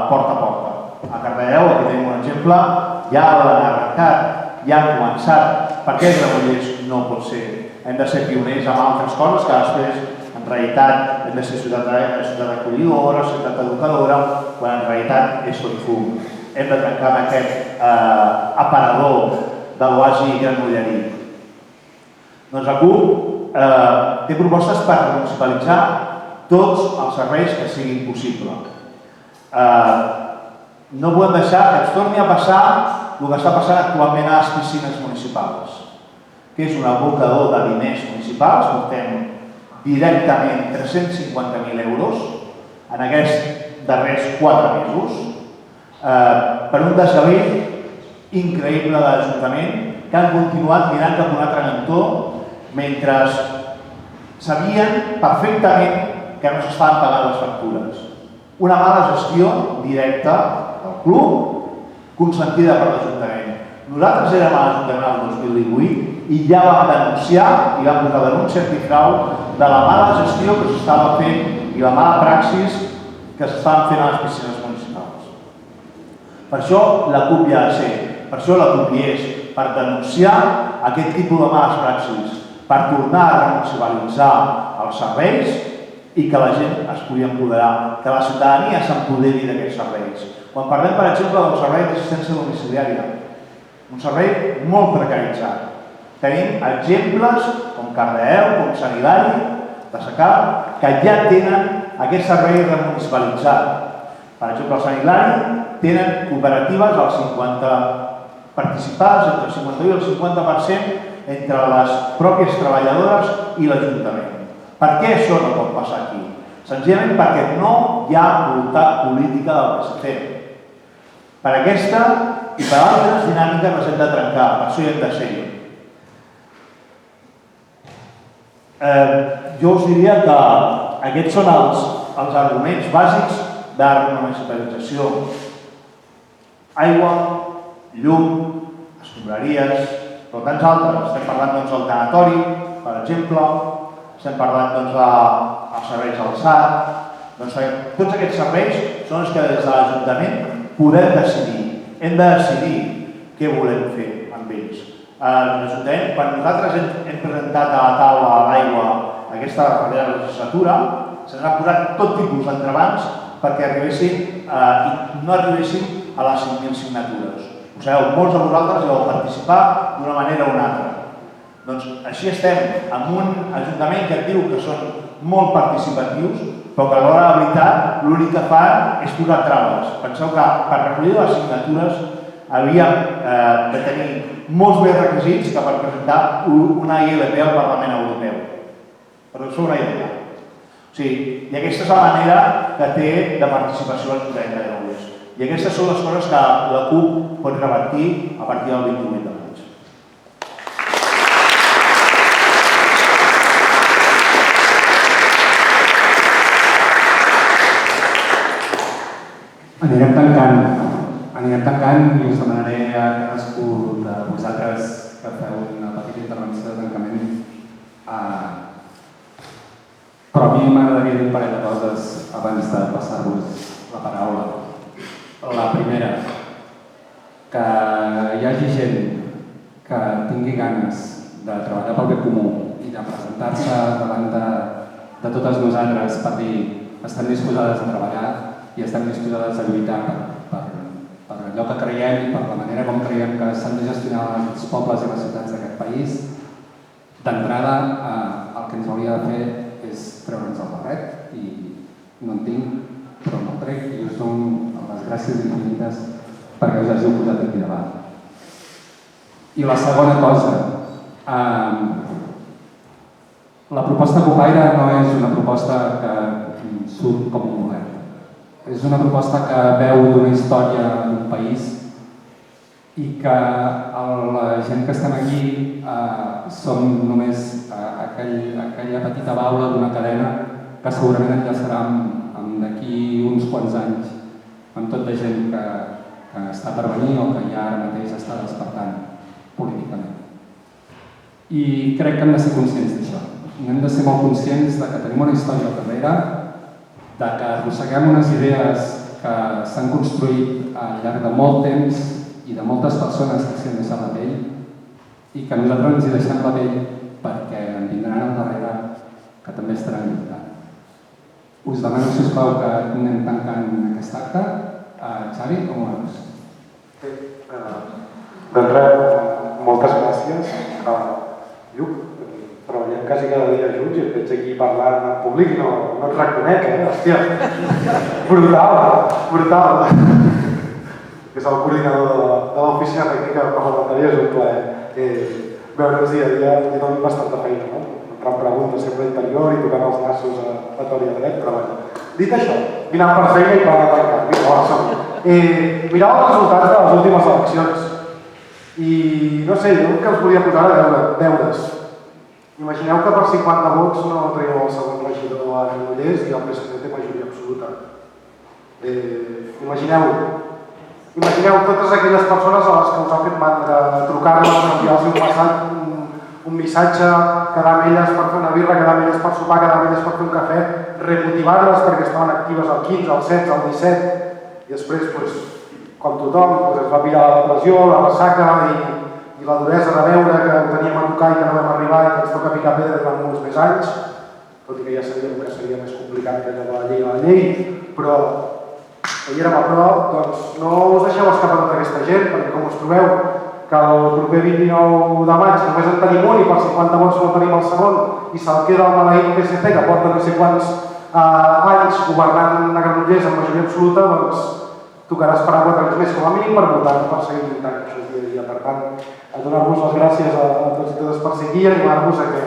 porta a porta. A Cardedeu, aquí tenim un exemple, ja l'han arrencat, ja han començat. Per què Granollers no pot ser? Hem de ser pioners en altres coses que després, en realitat, hem de ser ciutat acollidora, ciutat educadora, quan en realitat és tot fum. Hem de trencar amb aquest aparador de l'oasi granollerí. Doncs la CUP té propostes per municipalitzar tots els serveis que siguin possible. No podem deixar que ens torni a passar el que està passant actualment a les piscines municipals, que és un abocador de diners municipals, portem directament 350.000 euros en aquest darrers 4 mesos per un desgavell increïble de l'Ajuntament que han continuat mirant cap a un altre cantó mentre sabien perfectament que no s'estaven pagant les factures. Una mala gestió directa del club consentida per l'Ajuntament. Nosaltres érem a l'Ajuntament el 2018 i ja vam denunciar i vam posar denúncia antifrau de la mala gestió que s'estava fent i la mala praxis que s'estaven fent a les piscines municipals. Per això la CUP hi ha de ser, per això la CUP hi és, per denunciar aquest tipus de males praxis, per tornar a remunicipalitzar els serveis i que la gent es pugui empoderar, que la ciutadania s'empoderi d'aquests serveis. Quan parlem, per exemple, d'un servei d'assistència domiciliària, un servei molt precaritzat. Tenim exemples com Cardedeu, com Sant Hilari, de Sacalm, que ja tenen aquest servei remunicipalitzat. Per exemple, a Sant Hilari tenen cooperatives al 50% participades, entre el 51 i el 50% entre les pròpies treballadores i l'Ajuntament. Per què això no pot passar aquí? Senzillament perquè no hi ha voluntat política del PSC. Per aquesta i per altres dinàmiques les hem de trencar, per això hi hem de ser-hi. Jo us diria que aquests són els arguments bàsics de la municipalització. Aigua, llum, escombraries, però tants altres. Estem parlant del tanatori, per exemple, estem parlant dels serveis al SAT. Tots aquests serveis són els que des de l'Ajuntament podem decidir. Hem de decidir què volem fer amb ells. L'Ajuntament, quan nosaltres hem presentat a la taula a l'aigua aquesta darrera legislatura, se'ns ha posat tot tipus d'entrebancs perquè no arribessin a les 5.000 signatures. Ho sabeu, molts de vosaltres hi vau participar d'una manera o una altra. Doncs així estem, amb un Ajuntament que diu que són molt participatius, però que a l'hora de la veritat l'únic que fan és posar traves. Penseu que per recollir les signatures havíem de tenir molts més requisits que per presentar una ILP al Parlament Europeu. Per això una idea. I aquesta és la manera que té de participació l'Ajuntament de Granollers. I aquestes són les coses que la CUP pot revertir a partir del 28 de maig. Anirem tancant i us demanaré a cadascú de vosaltres que feu una petita intervenció de tancament. Però a mi m'agradaria dir un parell de coses abans de passar-vos la paraula. La primera, que hi hagi gent que tingui ganes de treballar pel bé comú i de presentar-se davant de totes nosaltres per dir estem disposades a treballar i estem disposades a lluitar per allò que creiem i per la manera com creiem que s'han de gestionar els pobles i les ciutats d'aquest país. D'entrada, el que ens hauria de fer és treure'ns el barret i no en tinc, però no trec i us dono les gràcies infinites perquè us hàgiu posat aquí davant. I la segona cosa, la proposta Copaire no és una proposta que surt com un model. És una proposta que veu d'una història d'un país i que la gent que estem aquí som només aquella petita baula d'una cadena que segurament enllaçarà d'aquí uns quants anys amb tota gent que està per venir o que ja ara mateix està despertant políticament. I crec que hem de ser conscients d'això. Hem de ser molt conscients que tenim una història al darrere, que arrosseguem unes idees que s'han construït al llarg de molt temps i de moltes persones que s'hi han deixat la pell i que nosaltres ens hi deixem la pell perquè en vindran al darrere que també estaran lluitant. Us demano, sisplau, que anem tancant aquest acte. Xavi, com ho veus? Doncs moltes gràcies. Lluc, treballem quasi cada dia junts i et veig aquí parlant en públic i no et reconec, Hòstia, brutal. És el coordinador de l'oficina tècnica parlamentària, és un plaer veure'ns dia a dia i donem bastanta feina, no? Entrant preguntes sempre a interior i tocant els nassos a tort i a dret, però bueno, Dit això, i anant per feina i parlant del cap. Vinga, va, som. Mirava els resultats de les últimes eleccions i no sé, jo que els volia posar a deures. Imagineu que per 50 vots no traieu el segon regidor a Granollers i el PSC té majoria absoluta. Imagineu totes aquelles persones a les que us ha fet mandra trucar-les, enviar-los un passat, un missatge, quedar amb elles per fer una birra, quedar amb elles per sopar, quedar amb elles per fer un cafè, remotivar-les perquè estaven actives el 15, el 16, el 17 i després, com tothom, es va pillar la depressió, la ressaca i la duresa de veure que ho teníem a tocar i que no vam arribar i que ens toca picar pedra durant molts més anys, tot i que ja sabíem que seria més complicat que allò de la llei, però que hi érem a prop, doncs no us deixeu escapar tota aquesta gent, perquè com us trobeu que el proper 29 de maig només en tenim un i per 50 vots no tenim el segon i se'l queda el maleït PSC que porta no sé quants anys governant a Granollers amb majoria absoluta, doncs tocarà esperar 4 anys més com a mínim per votar, per seguir lluitant, això és dia a dia. Per tant, a donar-vos les gràcies a tots i totes per ser aquí i animar-vos a que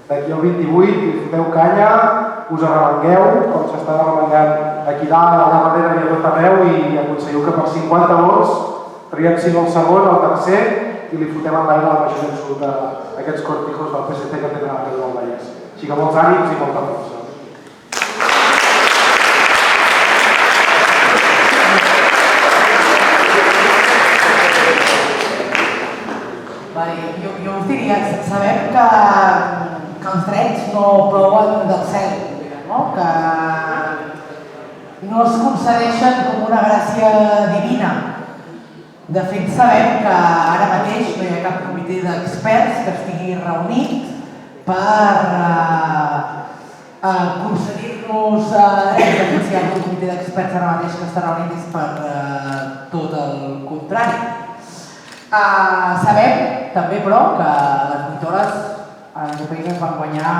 d'aquí al 28 hi foteu canya, us arremangueu, com s'està arremangant aquí dalt, allà darrere i a tot arreu i aconseguiu que per 50 vots traiem si no el segon, el tercer i li fotem en l'aire la majoria absoluta a aquests cortijos del PSC que tenen a Pedro del Vallès. Així que molts ànims i molta força. Jo us diria, sabem que els drets no plouen del cel, que no es concedeixen com una gràcia divina. De fet, sabem que ara mateix no hi ha cap comitè d'experts que estigui reunit per concedir-nos drets. De fet, si hi ha un comitè d'experts ara mateix que està reunit és per tot el contrari. Sabem també, però, que les 8 hores a aquest país es van guanyar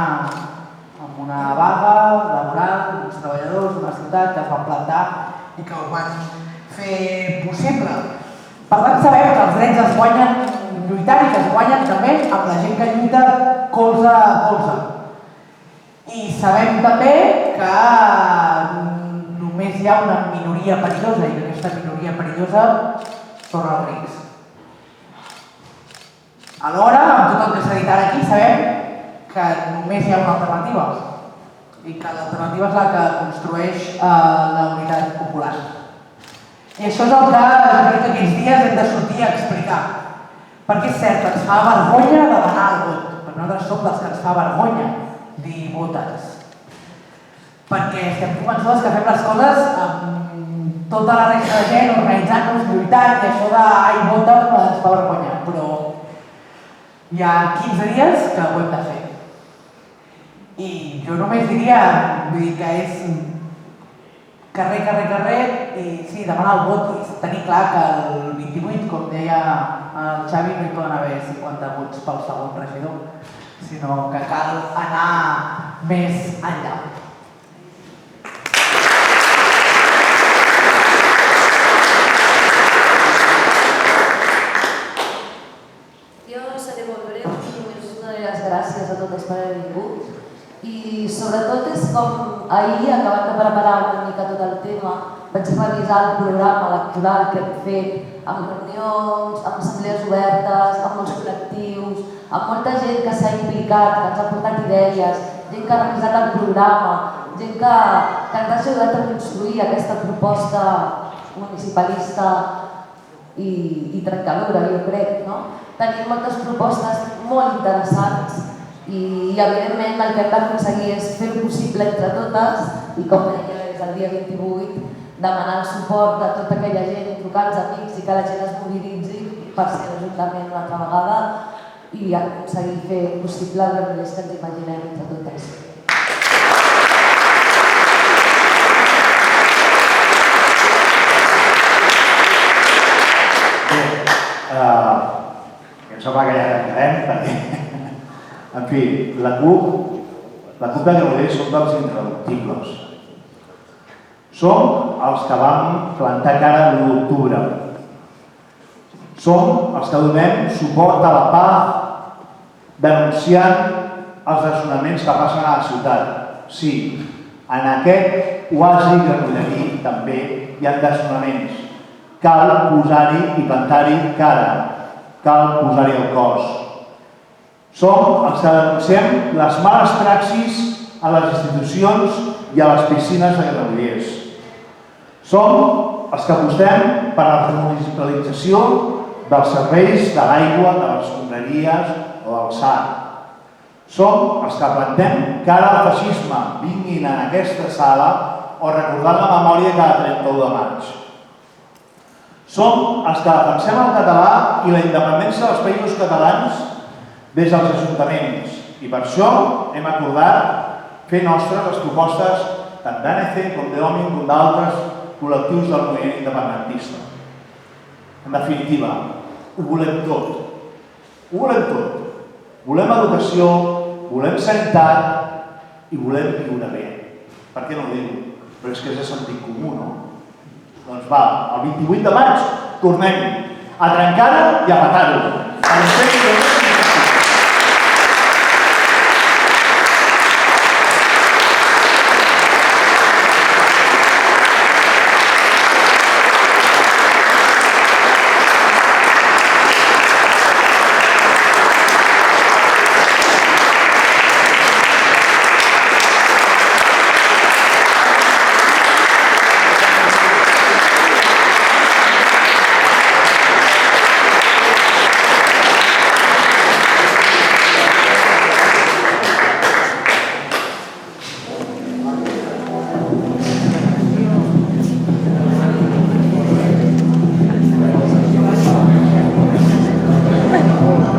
amb una vaga laboral, uns treballadors d'una ciutat que es van plantar i que ho van fer possible. Per tant, sabem que els drets es guanyen lluitant i que es guanyen també amb la gent que lluita colze a colze. I sabem també que només hi ha una minoria perillosa i que aquesta minoria perillosa són els rics. Alhora, amb tot el que s'ha dit ara aquí, sabem que només hi ha una alternativa i que l'alternativa és la que construeix la unitat popular. I això és el que jo crec que aquests dies hem de sortir a explicar. Perquè és cert, ens fa vergonya demanar el vot, però nosaltres som dels que ens fa vergonya dir vota'ns. Perquè estem convençudes que fem les coses amb tota la resta de gent organitzant-nos, lluitant, i això de ai, vota'm ens fa vergonya, però hi ha 15 dies que ho hem de fer. I jo només diria, vull dir que és carrer, i sí, demanar el vot i tenir clar que el 28, com deia el Xavi, no hi poden haver 50 vots pel segon regidor, sinó que cal anar més enllà. Gràcies a totes per haver vingut i sobretot és com ahir, acabant de preparar una mica tot el tema, vaig revisar el programa electoral que hem fet amb reunions, amb assemblees obertes, amb molts col·lectius, amb molta gent que s'ha implicat, que ens ha portat idees, gent que ha revisat el programa, gent que ens ha ajudat a construir aquesta proposta municipalista i trencadora, jo crec, no? Tenim moltes propostes molt interessants i evidentment el que hem d'aconseguir és fer-ho possible entre totes i com deia des del dia 28 demanar el suport de tota aquella gent, trucar als amics i que la gent es mobilitzi per ser l'Ajuntament una altra vegada i aconseguir fer possible el Granollers que ens imaginem entre totes. Em sembla que ja acabarem perquè, en fi, la CUP de Granollers som dels irreductibles. Som els que vam plantar cara l'1 d'octubre. Som els que donem suport a la pau denunciant els desnonaments que passen a la ciutat. Sí, en aquest oasi que vull aquí també hi ha desnonaments. Cal posar-hi i plantar-hi cara, cal posar-hi el cos. Som els que denunciem les males praxis a les institucions i a les piscines de Granollers. Som els que apostem per la municipalització dels serveis de l'aigua, de les escombraries o del SAT. Som els que plantem cara al feixisme, vinguin en aquesta sala o recordant la memòria cada 31 de maig. Som els que defensem el català i la independència dels països catalans des dels ajuntaments i per això hem acordat fer nostres les propostes tant d'ANC com d'OMIN com d'altres col·lectius del moviment independentista. En definitiva, ho volem tot. Ho volem tot. Volem educació, volem sanitat i volem viure bé. Per què no ho diu? Però és que és de sentit comú, no? Doncs va, el 28 de maig tornem a trencar-ho i a matar-ho.